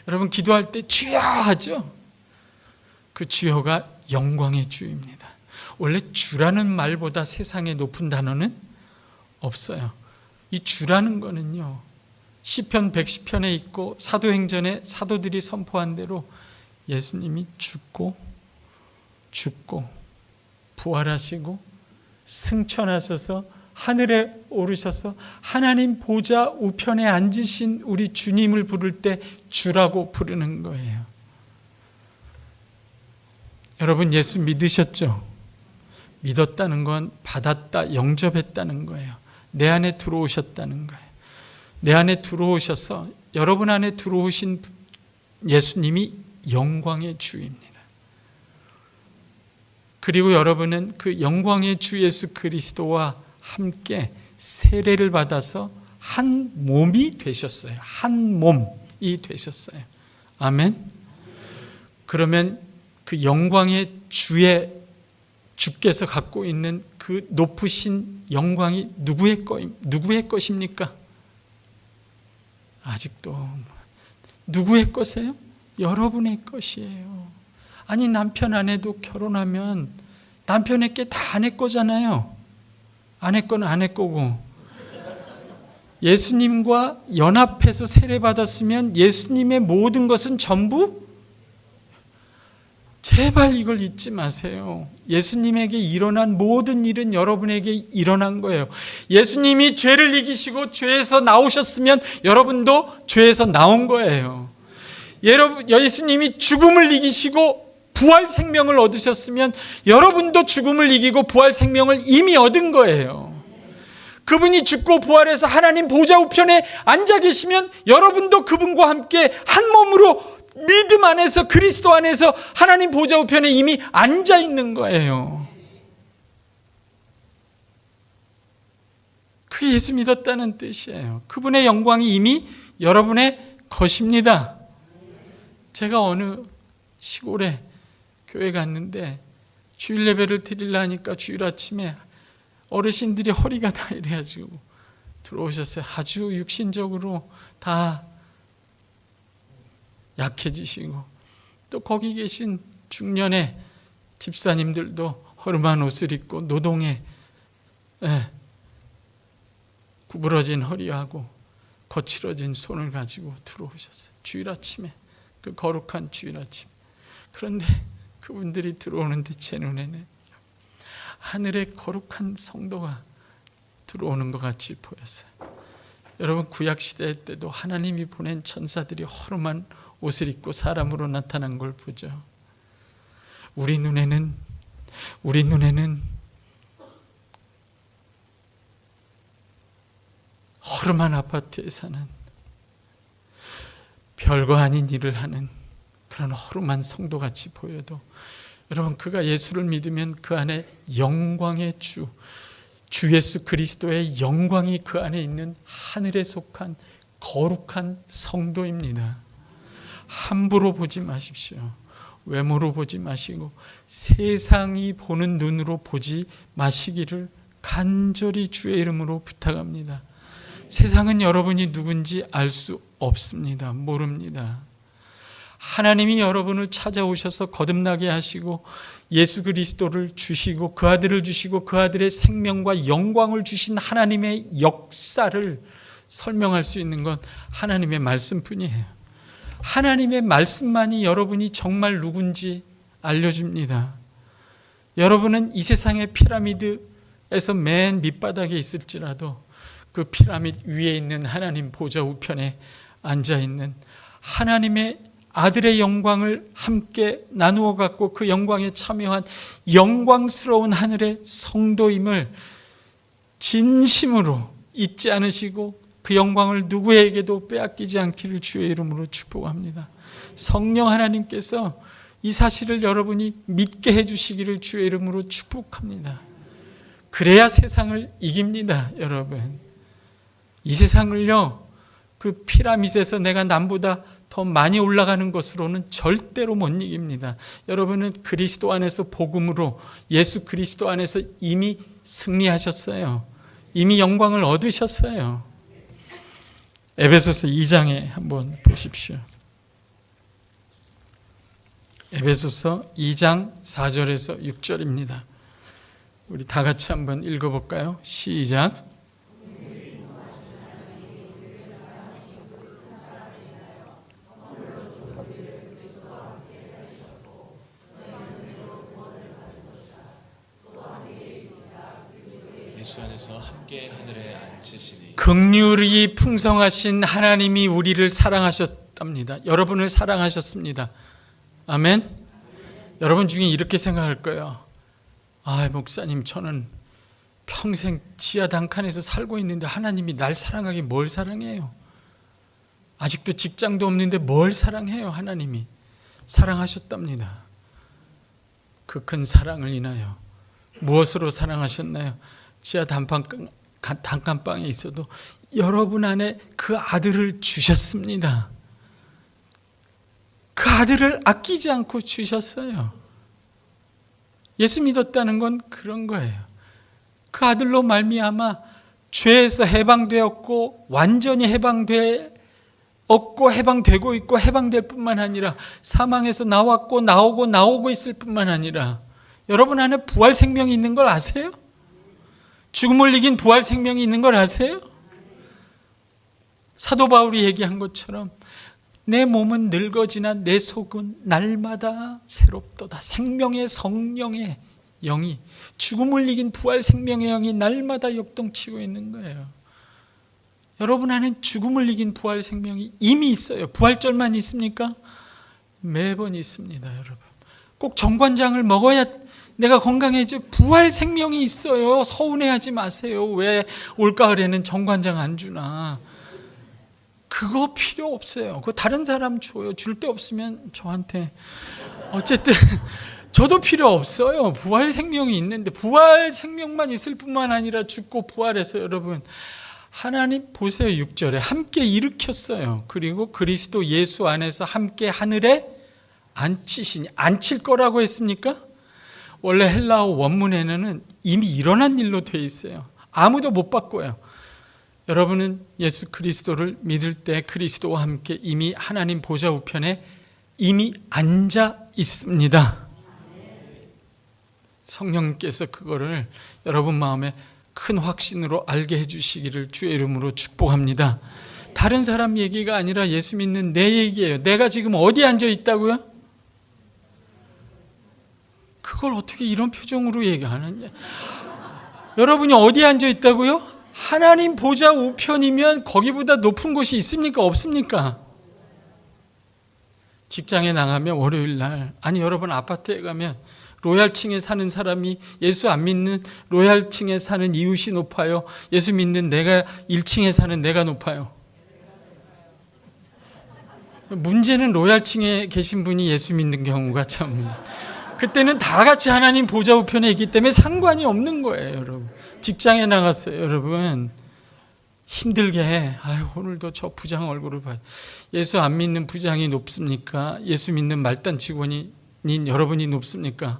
A: 여러분, 기도할 때 주여 하죠? 그 주여가 영광의 주입니다. 원래 주라는 말보다 세상에 높은 단어는 없어요. 이 주라는 거는요, 시편 110편에 있고 사도행전에 사도들이 선포한 대로 예수님이 죽고 부활하시고 승천하셔서 하늘에 오르셔서 하나님 보좌 우편에 앉으신 우리 주님을 부를 때 주라고 부르는 거예요. 여러분, 예수 믿으셨죠? 믿었다는 건 받았다, 영접했다는 거예요. 내 안에 들어오셨다는 거예요. 내 안에 들어오셔서 여러분 안에 들어오신 예수님이 영광의 주입니다. 그리고 여러분은 그 영광의 주 예수 그리스도와 함께 세례를 받아서 한 몸이 되셨어요. 한 몸이 되셨어요. 아멘. 그러면 그 영광의 주께서 갖고 있는 그 높으신 영광이 누구의 것입니까? 아직도 누구의 것이에요? 여러분의 것이에요. 아니, 남편 아내도 결혼하면 남편에게 다 아내 거잖아요. 아내 거는 아내 거고, 예수님과 연합해서 세례받았으면 예수님의 모든 것은 전부, 제발 이걸 잊지 마세요. 예수님에게 일어난 모든 일은 여러분에게 일어난 거예요. 예수님이 죄를 이기시고 죄에서 나오셨으면 여러분도 죄에서 나온 거예요. 예수님이 죽음을 이기시고 부활 생명을 얻으셨으면 여러분도 죽음을 이기고 부활 생명을 이미 얻은 거예요. 그분이 죽고 부활해서 하나님 보좌 우편에 앉아 계시면 여러분도 그분과 함께 한 몸으로 믿음 안에서, 그리스도 안에서 하나님 보좌 우편에 이미 앉아 있는 거예요. 그게 예수 믿었다는 뜻이에요. 그분의 영광이 이미 여러분의 것입니다. 제가 어느 시골에 교회 갔는데 주일 예배를 드리려 하니까 주일 아침에 어르신들이 허리가 다 이래가지고 들어오셨어요. 아주 육신적으로 다 약해지시고, 또 거기 계신 중년의 집사님들도 허름한 옷을 입고 노동에 구부러진 허리하고 거칠어진 손을 가지고 들어오셨어요. 주일 아침에, 그 거룩한 주일 아침. 그런데 그분들이 들어오는데 제 눈에는 하늘의 거룩한 성도가 들어오는 것 같이 보였어요. 여러분, 구약시대 때도 하나님이 보낸 천사들이 허름한 옷을 입고 사람으로 나타난 걸 보죠. 우리 눈에는 허름한 아파트에 사는, 별거 아닌 일을 하는 그런 허름한 성도같이 보여도, 여러분, 그가 예수를 믿으면 그 안에 영광의 주 예수 그리스도의 영광이 그 안에 있는 하늘에 속한 거룩한 성도입니다. 함부로 보지 마십시오. 외모로 보지 마시고 세상이 보는 눈으로 보지 마시기를 간절히 주의 이름으로 부탁합니다. 세상은 여러분이 누군지 알 수 없습니다. 모릅니다. 하나님이 여러분을 찾아오셔서 거듭나게 하시고 예수 그리스도를 주시고 그 아들을 주시고 그 아들의 생명과 영광을 주신 하나님의 역사를 설명할 수 있는 건 하나님의 말씀뿐이에요. 하나님의 말씀만이 여러분이 정말 누군지 알려줍니다. 여러분은 이 세상의 피라미드에서 맨 밑바닥에 있을지라도 그 피라미드 위에 있는 하나님 보좌 우편에 앉아있는 하나님의 아들의 영광을 함께 나누어 갖고 그 영광에 참여한 영광스러운 하늘의 성도임을 진심으로 잊지 않으시고 그 영광을 누구에게도 빼앗기지 않기를 주의 이름으로 축복합니다. 성령 하나님께서 이 사실을 여러분이 믿게 해주시기를 주의 이름으로 축복합니다. 그래야 세상을 이깁니다. 여러분, 이 세상을요, 그 피라밋에서 내가 남보다 더 많이 올라가는 것으로는 절대로 못 이깁니다. 여러분은 그리스도 안에서 복음으로 예수 그리스도 안에서 이미 승리하셨어요. 이미 영광을 얻으셨어요. 에베소서 2장에 한번 보십시오. 에베소서 2장 4절에서 6절입니다. 우리 다 같이 한번 읽어볼까요? 시작.
B: 예수 안에서 함께 하늘에 앉히시니
A: 긍휼이 풍성하신 하나님이 우리를 사랑하셨답니다. 여러분을 사랑하셨습니다. 아멘. 여러분 중에 이렇게 생각할 거예요. 아, 목사님, 저는 평생 지하 단칸에서 살고 있는데 하나님이 날 사랑하기 뭘 사랑해요? 아직도 직장도 없는데 뭘 사랑해요? 하나님이 사랑하셨답니다. 그 큰 사랑을 인하여 무엇으로 사랑하셨나요? 지하 단칸방에 있어도 여러분 안에 그 아들을 주셨습니다. 그 아들을 아끼지 않고 주셨어요. 예수 믿었다는 건 그런 거예요. 그 아들로 말미암아 죄에서 해방되었고 완전히 해방되고 있고 해방될 뿐만 아니라 사망에서 나왔고 나오고 있을 뿐만 아니라 여러분 안에 부활 생명이 있는 걸 아세요? 죽음을 이긴 부활 생명이 있는 걸 아세요? 사도 바울이 얘기한 것처럼 내 몸은 늙어지나 내 속은 날마다 새롭도다. 생명의 성령의 영이, 죽음을 이긴 부활 생명의 영이 날마다 역동치고 있는 거예요. 여러분 안엔 죽음을 이긴 부활 생명이 이미 있어요. 부활절만 있습니까? 매번 있습니다. 여러분, 꼭 정관장을 먹어야 내가 건강해져. 부활 생명이 있어요. 서운해하지 마세요. 왜 올가을에는 정관장 안 주나? 그거 필요 없어요. 그거 다른 사람 줘요. 줄 데 없으면 저한테. 어쨌든 저도 필요 없어요. 부활 생명이 있는데, 부활 생명만 있을 뿐만 아니라 죽고 부활해서 여러분, 하나님 보세요. 6절에 함께 일으켰어요. 그리고 그리스도 예수 안에서 함께 하늘에 앉히시니. 앉힐 거라고 했습니까? 원래 헬라어 원문에는 이미 일어난 일로 돼 있어요. 아무도 못 바꿔요. 여러분은 예수 그리스도를 믿을 때 그리스도와 함께 이미 하나님 보좌 우편에 이미 앉아 있습니다. 성령께서 그거를 여러분 마음에 큰 확신으로 알게 해주시기를 주의 이름으로 축복합니다. 다른 사람 얘기가 아니라 예수 믿는 내 얘기예요. 내가 지금 어디 앉아 있다고요? 그걸 어떻게 이런 표정으로 얘기하느냐? 여러분이 어디에 앉아 있다고요? 하나님 보좌 우편이면 거기보다 높은 곳이 있습니까? 없습니까? 직장에 나가면 월요일 날, 아니 여러분 아파트에 가면 로얄층에 사는 사람이 예수 안 믿는 로얄층에 사는 이웃이 높아요? 예수 믿는 내가 1층에 사는 내가 높아요? 문제는 로얄층에 계신 분이 예수 믿는 경우가 참, 그때는 다 같이 하나님 보좌 우편에 있기 때문에 상관이 없는 거예요. 여러분, 직장에 나갔어요. 여러분 힘들게, 아유 오늘도 저 부장 얼굴을 봐요. 예수 안 믿는 부장이 높습니까? 예수 믿는 말단 직원인 여러분이 높습니까?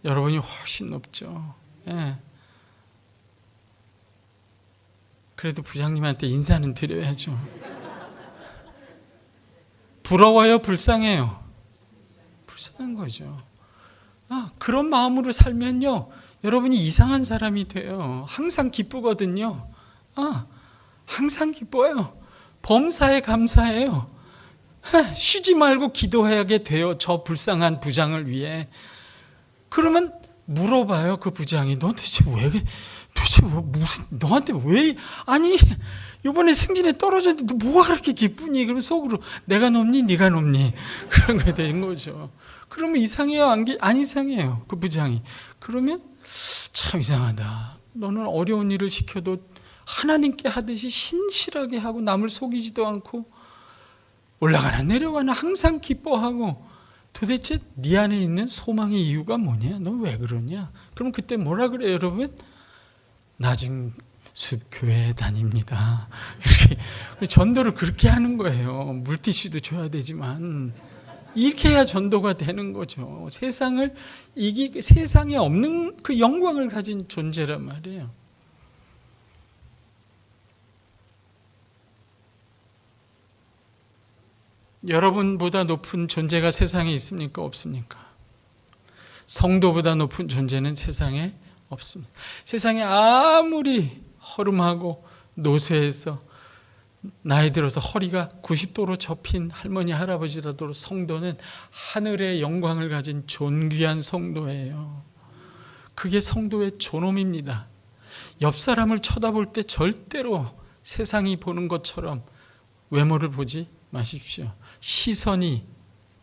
A: 여러분이 훨씬 높죠. 예. 그래도 부장님한테 인사는 드려야죠. 부러워요? 불쌍해요? 불쌍한 거죠. 그런 마음으로 살면요, 여러분이 이상한 사람이 돼요. 항상 기쁘거든요. 항상 기뻐요. 범사에 감사해요. 쉬지 말고 기도하게 돼요. 저 불쌍한 부장을 위해. 그러면 물어봐요. 그 부장이 너 도대체 무슨 너한테 왜, 아니 이번에 승진에 떨어졌는데 뭐가 그렇게 기쁘니? 그러면 속으로 내가 높니 네가 높니? 그런 게 되는 거죠. 그러면 이상해요? 안 이상해요? 그 부장이. 그러면 참 이상하다. 너는 어려운 일을 시켜도 하나님께 하듯이 신실하게 하고 남을 속이지도 않고 올라가나 내려가나 항상 기뻐하고 도대체 네 안에 있는 소망의 이유가 뭐냐? 너 왜 그러냐? 그럼 그때 뭐라 그래요, 여러분? 낮은 숲 교회에 다닙니다. 이렇게 전도를 그렇게 하는 거예요. 물티슈도 줘야 되지만 이렇게 해야 전도가 되는 거죠. 세상을 세상에 없는 그 영광을 가진 존재란 말이에요. 여러분보다 높은 존재가 세상에 있습니까? 없습니까? 성도보다 높은 존재는 세상에 없습니다. 세상에 아무리 허름하고 노쇠해서 나이 들어서 허리가 90도로 접힌 할머니 할아버지라도 성도는 하늘의 영광을 가진 존귀한 성도예요. 그게 성도의 존엄입니다. 옆 사람을 쳐다볼 때 절대로 세상이 보는 것처럼 외모를 보지 마십시오. 시선이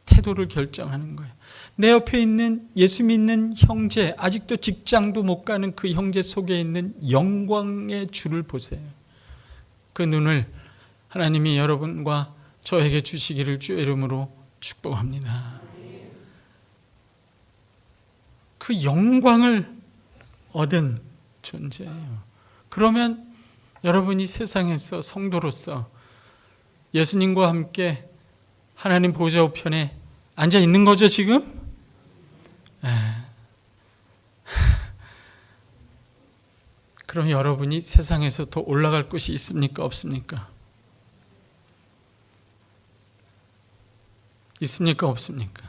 A: 태도를 결정하는 거예요. 내 옆에 있는 예수 믿는 형제, 아직도 직장도 못 가는 그 형제 속에 있는 영광의 주를 보세요. 그 눈을 하나님이 여러분과 저에게 주시기를 주의 이름으로 축복합니다. 그 영광을 얻은 존재예요. 그러면 여러분이 세상에서 성도로서 예수님과 함께 하나님 보좌 우편에 앉아 있는 거죠, 지금? 그럼 여러분이 세상에서 더 올라갈 곳이 있습니까? 없습니까? 있습니까? 없습니까?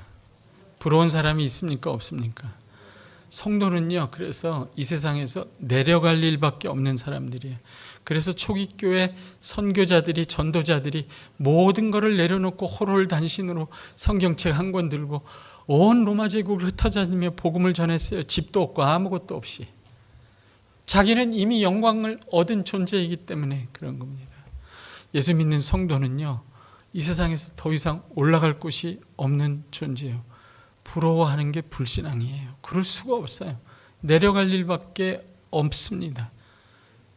A: 부러운 사람이 있습니까? 없습니까? 성도는요, 그래서 이 세상에서 내려갈 일밖에 없는 사람들이에요. 그래서 초기교회 선교자들이, 전도자들이 모든 것을 내려놓고 호롤단신으로 성경책 한 권 들고 온 로마 제국을 흩어다니며 복음을 전했어요. 집도 없고 아무것도 없이. 자기는 이미 영광을 얻은 존재이기 때문에 그런 겁니다. 예수 믿는 성도는요, 이 세상에서 더 이상 올라갈 곳이 없는 존재예요. 부러워하는 게 불신앙이에요. 그럴 수가 없어요. 내려갈 일밖에 없습니다.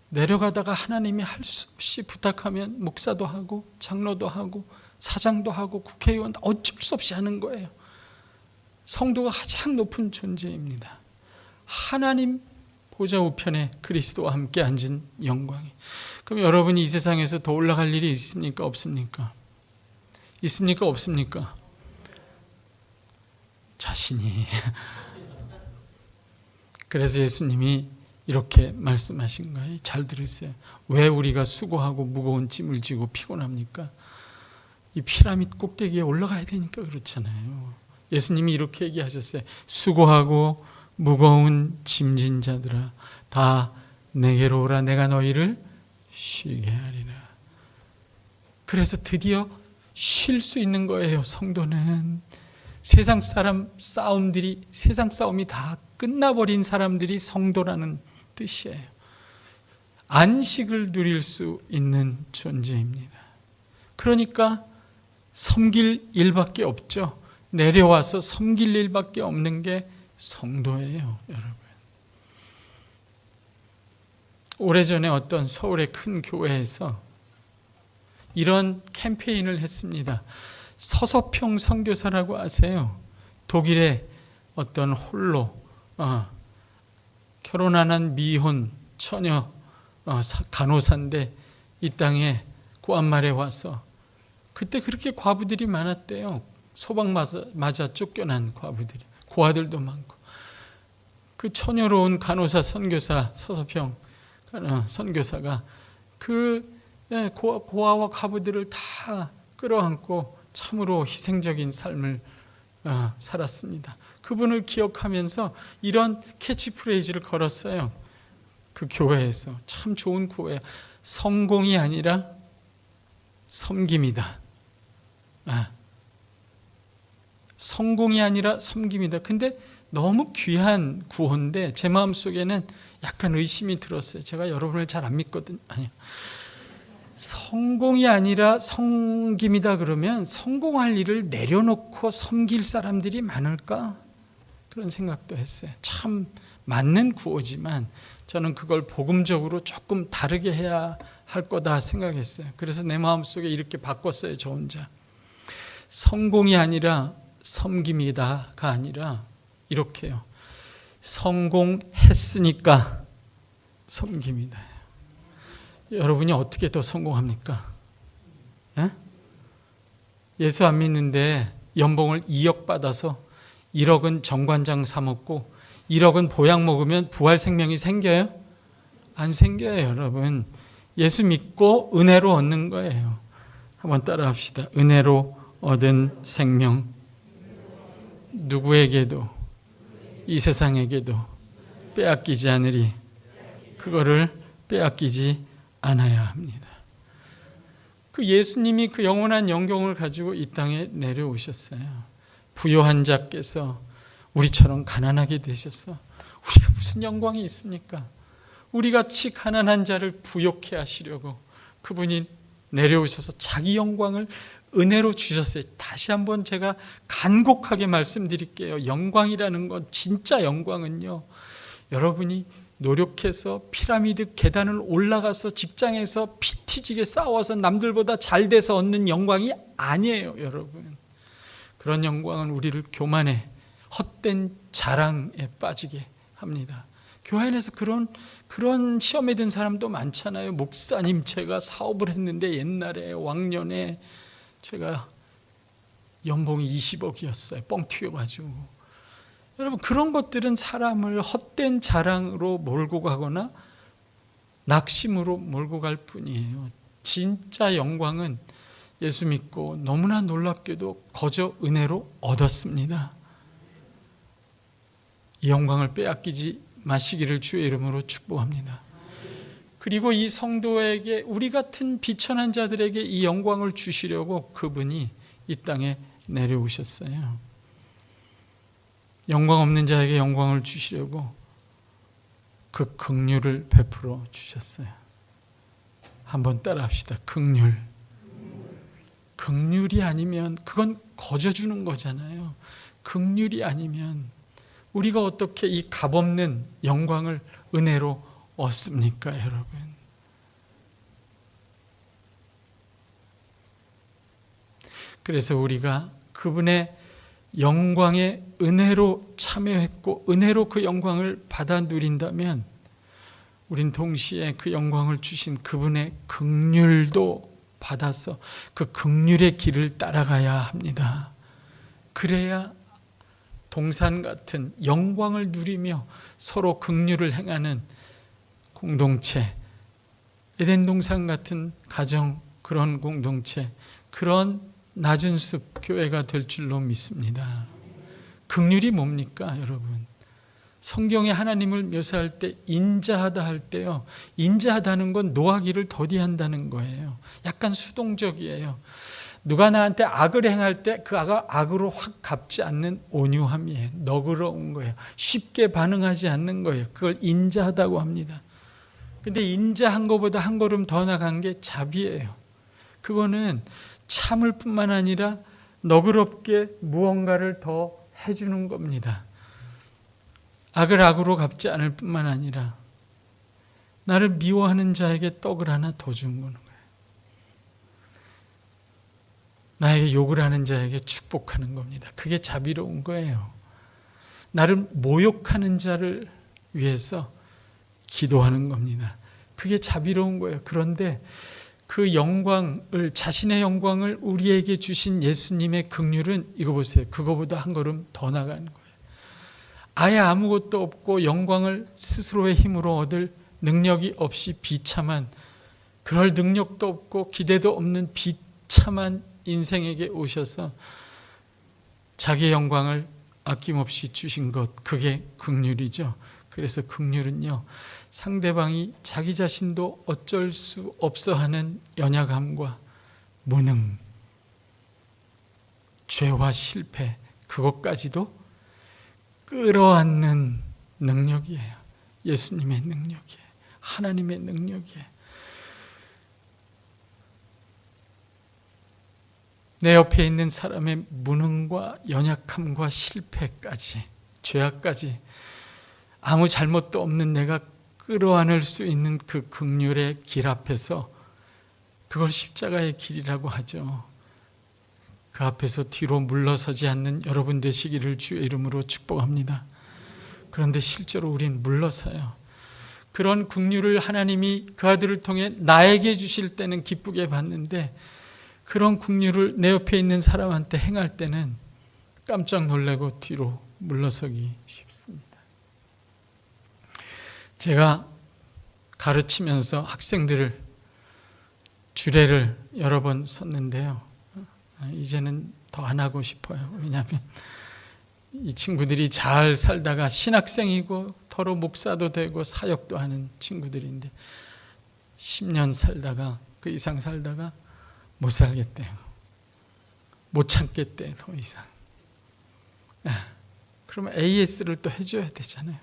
A: 내려가다가 하나님이 할 수 없이 부탁하면 목사도 하고 장로도 하고 사장도 하고 국회의원도 어쩔 수 없이 하는 거예요. 성도가 가장 높은 존재입니다. 하나님 보좌 우편에 그리스도와 함께 앉은 영광이. 그럼 여러분이 이 세상에서 더 올라갈 일이 있습니까? 없습니까? 있습니까? 없습니까? 자신이. 그래서 예수님이 이렇게 말씀하신 거예요. 잘 들으세요. 왜 우리가 수고하고 무거운 짐을 지고 피곤합니까? 이 피라미드 꼭대기에 올라가야 되니까 그렇잖아요. 예수님이 이렇게 얘기하셨어요. 수고하고 무거운 짐진 자들아 다 내게로 오라. 내가 너희를 쉬게 하리라. 그래서 드디어 쉴 수 있는 거예요. 성도는 세상 싸움이 다 끝나버린 사람들이 성도라는 뜻이에요. 안식을 누릴 수 있는 존재입니다. 그러니까 섬길 일밖에 없죠. 내려와서 섬길 일밖에 없는 게 성도예요, 여러분. 오래전에 어떤 서울의 큰 교회에서 이런 캠페인을 했습니다. 서서평 선교사라고 아세요? 독일의 어떤 홀로 결혼 안 한 미혼 처녀 간호사인데 이 땅에 고한말에 와서 그때 그렇게 과부들이 많았대요. 소방 맞아 쫓겨난 과부들이. 고아들도 많고. 그 처녀로운 간호사 선교사 서서평 선교사가 그 고아와 과부들을 다 끌어안고 참으로 희생적인 삶을 살았습니다. 그분을 기억하면서 이런 캐치프레이즈를 걸었어요. 그 교회에서. 참 좋은 구호예요. 성공이 아니라 섬김이다. 성공이 아니라 섬김이다. 근데 너무 귀한 구호인데 제 마음속에는 약간 의심이 들었어요. 제가 여러분을 잘 안 믿거든요. 아니요. 성공이 아니라 섬김이다 그러면 성공할 일을 내려놓고 섬길 사람들이 많을까? 그런 생각도 했어요. 참 맞는 구호지만 저는 그걸 복음적으로 조금 다르게 해야 할 거다 생각했어요. 그래서 내 마음속에 이렇게 바꿨어요. 저 혼자. 성공이 아니라 섬김이다가 아니라 이렇게요. 성공했으니까 섬김이다. 여러분이 어떻게 더 성공합니까? 예? 예수 안 믿는데 연봉을 2억 받아서 1억은 정관장 사 먹고 1억은 보약 먹으면 부활 생명이 생겨요? 안 생겨요, 여러분. 예수 믿고 은혜로 얻는 거예요. 한번 따라 합시다. 은혜로 얻은 생명. 누구에게도 이 세상에게도 빼앗기지 않으리. 그거를 빼앗기지 않아야 합니다. 그 예수님이 그 영원한 영광을 가지고 이 땅에 내려오셨어요. 부요한 자께서 우리처럼 가난하게 되셔서 우리가 무슨 영광이 있습니까? 우리같이 가난한 자를 부욕해 하시려고 그분이 내려오셔서 자기 영광을 은혜로 주셨어요. 다시 한번 제가 간곡하게 말씀드릴게요. 영광이라는 건, 진짜 영광은요, 여러분이 노력해서 피라미드 계단을 올라가서 직장에서 피 튀지게 싸워서 남들보다 잘 돼서 얻는 영광이 아니에요, 여러분. 그런 영광은 우리를 교만에, 헛된 자랑에 빠지게 합니다. 교회 안에서 그런 시험에 든 사람도 많잖아요. 목사님, 제가 사업을 했는데 옛날에 왕년에 제가 연봉이 20억이었어요. 뻥 튀겨가지고. 여러분, 그런 것들은 사람을 헛된 자랑으로 몰고 가거나 낙심으로 몰고 갈 뿐이에요. 진짜 영광은 예수 믿고 너무나 놀랍게도 거저 은혜로 얻었습니다. 이 영광을 빼앗기지 마시기를 주의 이름으로 축복합니다. 그리고 이 성도에게, 우리 같은 비천한 자들에게 이 영광을 주시려고 그분이 이 땅에 내려오셨어요. 영광 없는 자에게 영광을 주시려고 그 긍휼을 베풀어 주셨어요. 한번 따라 합시다. 긍휼. 긍휼이 아니면 그건 거저 주는 거잖아요. 긍휼이 아니면 우리가 어떻게 이 값없는 영광을 은혜로 얻습니까, 여러분? 그래서 우리가 그분의 영광의 은혜로 참여했고 은혜로 그 영광을 받아 누린다면 우린 동시에 그 영광을 주신 그분의 긍휼도 받아서 그 긍휼의 길을 따라가야 합니다. 그래야 동산 같은 영광을 누리며 서로 긍휼을 행하는 공동체, 에덴 동산 같은 가정, 그런 공동체, 그런 낮은 숲 교회가 될 줄로 믿습니다. 긍휼이 뭡니까, 여러분? 성경에 하나님을 묘사할 때 인자하다 할 때요, 인자하다는 건 노하기를 더디한다는 거예요. 약간 수동적이에요. 누가 나한테 악을 행할 때 그 악으로 확 갚지 않는 온유함이에요. 너그러운 거예요. 쉽게 반응하지 않는 거예요. 그걸 인자하다고 합니다. 근데 인자한 것보다 한 걸음 더 나간 게 자비예요. 그거는 참을 뿐만 아니라 너그럽게 무언가를 더 해주는 겁니다. 악을 악으로 갚지 않을 뿐만 아니라 나를 미워하는 자에게 떡을 하나 더 준 거는 거예요. 나에게 욕을 하는 자에게 축복하는 겁니다. 그게 자비로운 거예요. 나를 모욕하는 자를 위해서 기도하는 겁니다. 그게 자비로운 거예요. 그런데 그 영광을, 자신의 영광을 우리에게 주신 예수님의 긍휼은 이거 보세요. 그거보다 한 걸음 더 나가는 거예요. 아예 아무것도 없고 영광을 스스로의 힘으로 얻을 능력이 없이 비참한, 그럴 능력도 없고 기대도 없는 비참한 인생에게 오셔서 자기의 영광을 아낌없이 주신 것, 그게 긍휼이죠. 그래서 긍휼은요, 상대방이 자기 자신도 어쩔 수 없어 하는 연약함과 무능, 죄와 실패, 그것까지도 끌어안는 능력이에요. 예수님의 능력이에요. 하나님의 능력이에요. 내 옆에 있는 사람의 무능과 연약함과 실패까지, 죄악까지 아무 잘못도 없는 내가 끌어안을 수 있는 그 긍휼의 길 앞에서, 그걸 십자가의 길이라고 하죠. 그 앞에서 뒤로 물러서지 않는 여러분 되시기를 주의 이름으로 축복합니다. 그런데 실제로 우린 물러서요. 그런 긍휼을 하나님이 그 아들을 통해 나에게 주실 때는 기쁘게 받는데, 그런 긍휼을 내 옆에 있는 사람한테 행할 때는 깜짝 놀라고 뒤로 물러서기 쉽습니다. 제가 가르치면서 학생들을 주례를 여러 번 섰는데요. 이제는 더 안 하고 싶어요. 왜냐하면 이 친구들이 잘 살다가 신학생이고 더러 목사도 되고 사역도 하는 친구들인데 10년 살다가, 그 이상 살다가 못 살겠대요. 못 참겠대, 더 이상. 그러면 AS를 또 해줘야 되잖아요.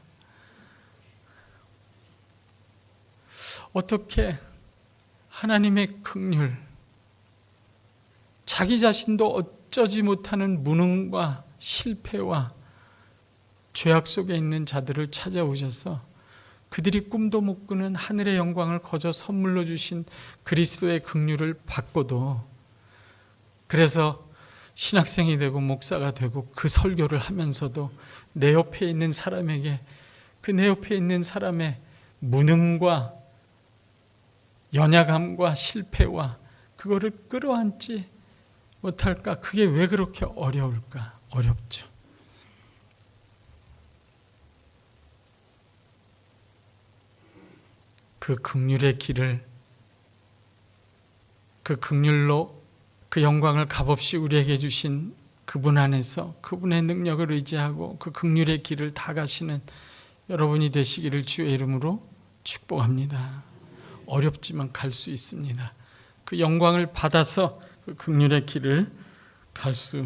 A: 어떻게 하나님의 긍휼, 자기 자신도 어쩌지 못하는 무능과 실패와 죄악 속에 있는 자들을 찾아오셔서 그들이 꿈도 못 꾸는 하늘의 영광을 거저 선물로 주신 그리스도의 긍휼을 받고도, 그래서 신학생이 되고 목사가 되고 그 설교를 하면서도 내 옆에 있는 사람에게, 그 내 옆에 있는 사람의 무능과 연약함과 실패와 그거를 끌어안지 못할까? 그게 왜 그렇게 어려울까? 어렵죠. 그 긍휼의 길을, 그 긍휼로 그 영광을 값없이 우리에게 주신 그분 안에서 그분의 능력을 의지하고 그 긍휼의 길을 다 가시는 여러분이 되시기를 주의 이름으로 축복합니다. 어렵지만 갈 수 있습니다. 그 영광을 받아서 그 긍휼의 길을 갈 수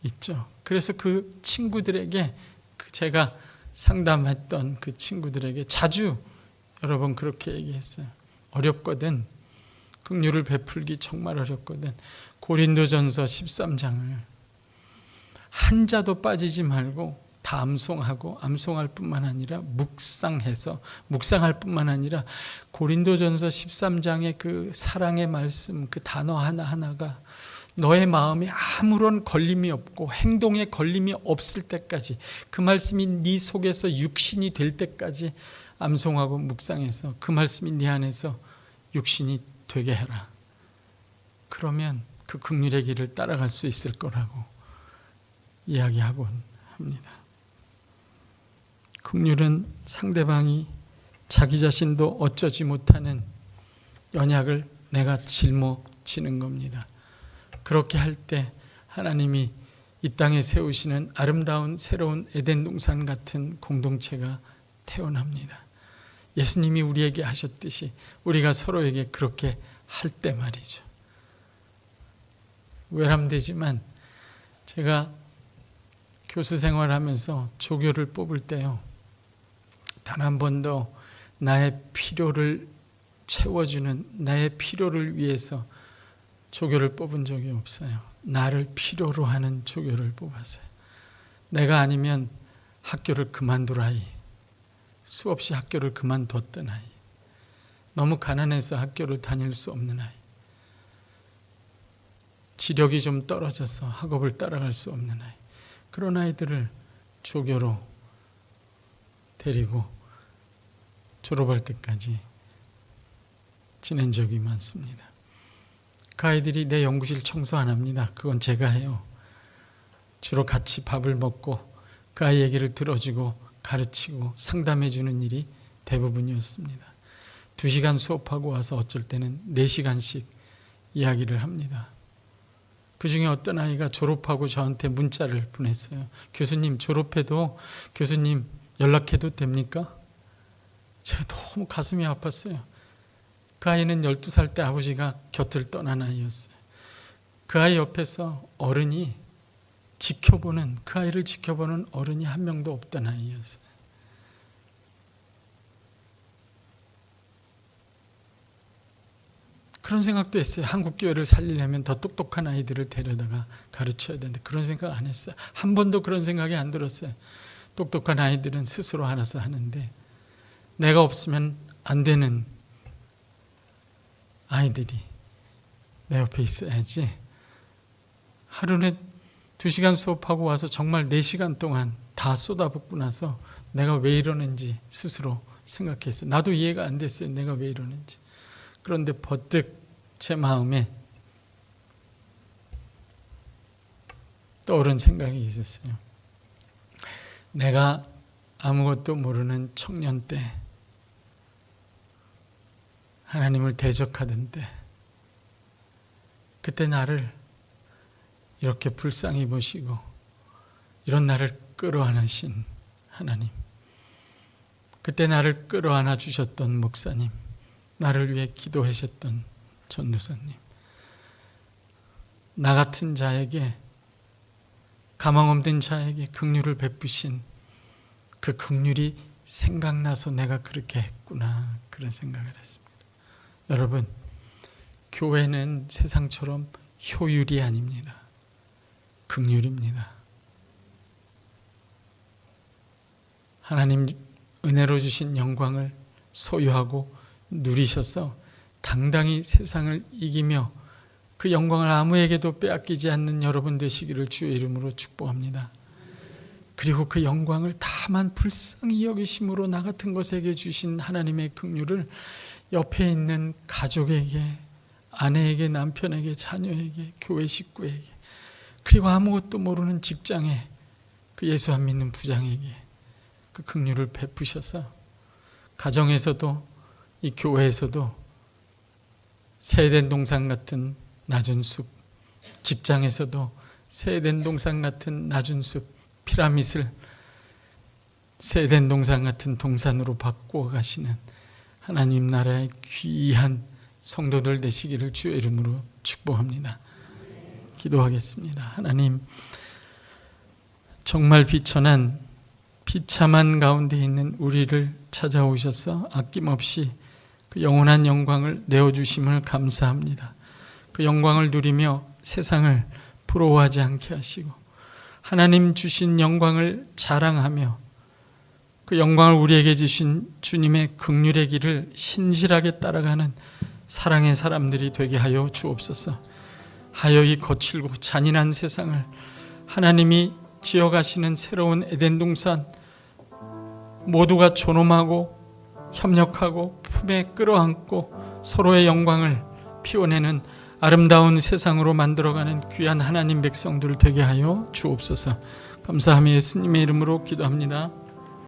A: 있죠. 그래서 그 친구들에게, 제가 상담했던 그 친구들에게 자주 여러 번 그렇게 얘기했어요. 어렵거든. 긍휼을 베풀기 정말 어렵거든. 고린도전서 13장을 한 자도 빠지지 말고 다 암송하고, 암송할 뿐만 아니라 묵상할 뿐만 아니라 고린도전서 13장의 그 사랑의 말씀, 그 단어 하나하나가 너의 마음에 아무런 걸림이 없고 행동에 걸림이 없을 때까지, 그 말씀이 네 속에서 육신이 될 때까지 암송하고 묵상해서 그 말씀이 네 안에서 육신이 되게 해라. 그러면 그 긍휼의 길을 따라갈 수 있을 거라고 이야기하곤 합니다. 긍휼은 상대방이 자기 자신도 어쩌지 못하는 연약을 내가 짊어지는 겁니다. 그렇게 할 때 하나님이 이 땅에 세우시는 아름다운 새로운 에덴 동산 같은 공동체가 태어납니다. 예수님이 우리에게 하셨듯이 우리가 서로에게 그렇게 할 때 말이죠. 외람되지만 제가 교수 생활하면서 조교를 뽑을 때요, 단 한 번도 나의 필요를 채워주는, 나의 필요를 위해서 조교를 뽑은 적이 없어요. 나를 필요로 하는 조교를 뽑았어요. 내가 아니면 학교를 그만둘 아이, 수없이 학교를 그만뒀던 아이, 너무 가난해서 학교를 다닐 수 없는 아이, 지력이 좀 떨어져서 학업을 따라갈 수 없는 아이, 그런 아이들을 조교로 데리고 졸업할 때까지 지낸 적이 많습니다. 그 아이들이 내 연구실 청소 안 합니다. 그건 제가 해요. 주로 같이 밥을 먹고 그 아이 얘기를 들어주고 가르치고 상담해 주는 일이 대부분이었습니다. 2시간 수업하고 와서 어쩔 때는 4시간씩 이야기를 합니다. 그 중에 어떤 아이가 졸업하고 저한테 문자를 보냈어요. 교수님, 졸업해도 교수님 연락해도 됩니까? 제가 너무 가슴이 아팠어요. 그 아이는 12살 때 아버지가 곁을 떠난 아이였어요. 그 아이 옆에서 어른이 지켜보는, 그 아이를 지켜보는 어른이 한 명도 없던 아이였어요. 그런 생각도 했어요. 한국 교회를 살리려면 더 똑똑한 아이들을 데려다가 가르쳐야 되는데 그런 생각 안 했어요. 한 번도 그런 생각이 안 들었어요. 똑똑한 아이들은 스스로 알아서 하는데 내가 없으면 안 되는 아이들이 내 옆에 있어야지. 하루는 2시간 수업하고 와서 정말 4시간 동안 다 쏟아붓고 나서 내가 왜 이러는지 스스로 생각했어요. 나도 이해가 안 됐어요. 내가 왜 이러는지. 그런데 버뜩 제 마음에 떠오른 생각이 있었어요. 내가 아무것도 모르는 청년 때 하나님을 대적하던 때 그때 나를 이렇게 불쌍히 보시고 이런 나를 끌어안으신 하나님, 그때 나를 끌어안아 주셨던 목사님, 나를 위해 기도하셨던 전도사님, 나 같은 자에게, 가망 없는 자에게 긍휼을 베푸신 그 긍휼이 생각나서 내가 그렇게 했구나, 그런 생각을 했습니다. 여러분, 교회는 세상처럼 효율이 아닙니다. 긍휼입니다. 하나님 은혜로 주신 영광을 소유하고 누리셔서 당당히 세상을 이기며 그 영광을 아무에게도 빼앗기지 않는 여러분 되시기를 주의 이름으로 축복합니다. 그리고 그 영광을 다만 불쌍히 여기심으로 나 같은 것에게 주신 하나님의 긍휼을 옆에 있는 가족에게, 아내에게, 남편에게, 자녀에게, 교회 식구에게, 그리고 아무것도 모르는 직장에 그 예수 안 믿는 부장에게 그 긍휼을 베푸셔서 가정에서도 이 교회에서도 새된 동산 같은 낮은 숲, 직장에서도 새된 동산 같은 낮은 숲, 피라밋을 새된 동산 같은 동산으로 바꾸어 가시는 하나님 나라의 귀한 성도들 되시기를 주의 이름으로 축복합니다. 기도하겠습니다. 하나님, 정말 비천한 비참한 가운데 있는 우리를 찾아오셔서 아낌없이 그 영원한 영광을 내어주심을 감사합니다. 그 영광을 누리며 세상을 부러워하지 않게 하시고 하나님 주신 영광을 자랑하며 그 영광을 우리에게 주신 주님의 긍휼의 길을 신실하게 따라가는 사랑의 사람들이 되게 하여 주옵소서. 하여 이 거칠고 잔인한 세상을 하나님이 지어가시는 새로운 에덴 동산, 모두가 존엄하고 협력하고 품에 끌어안고 서로의 영광을 피워내는 아름다운 세상으로 만들어가는 귀한 하나님 백성들 되게 하여 주옵소서. 감사하며 예수님의 이름으로 기도합니다.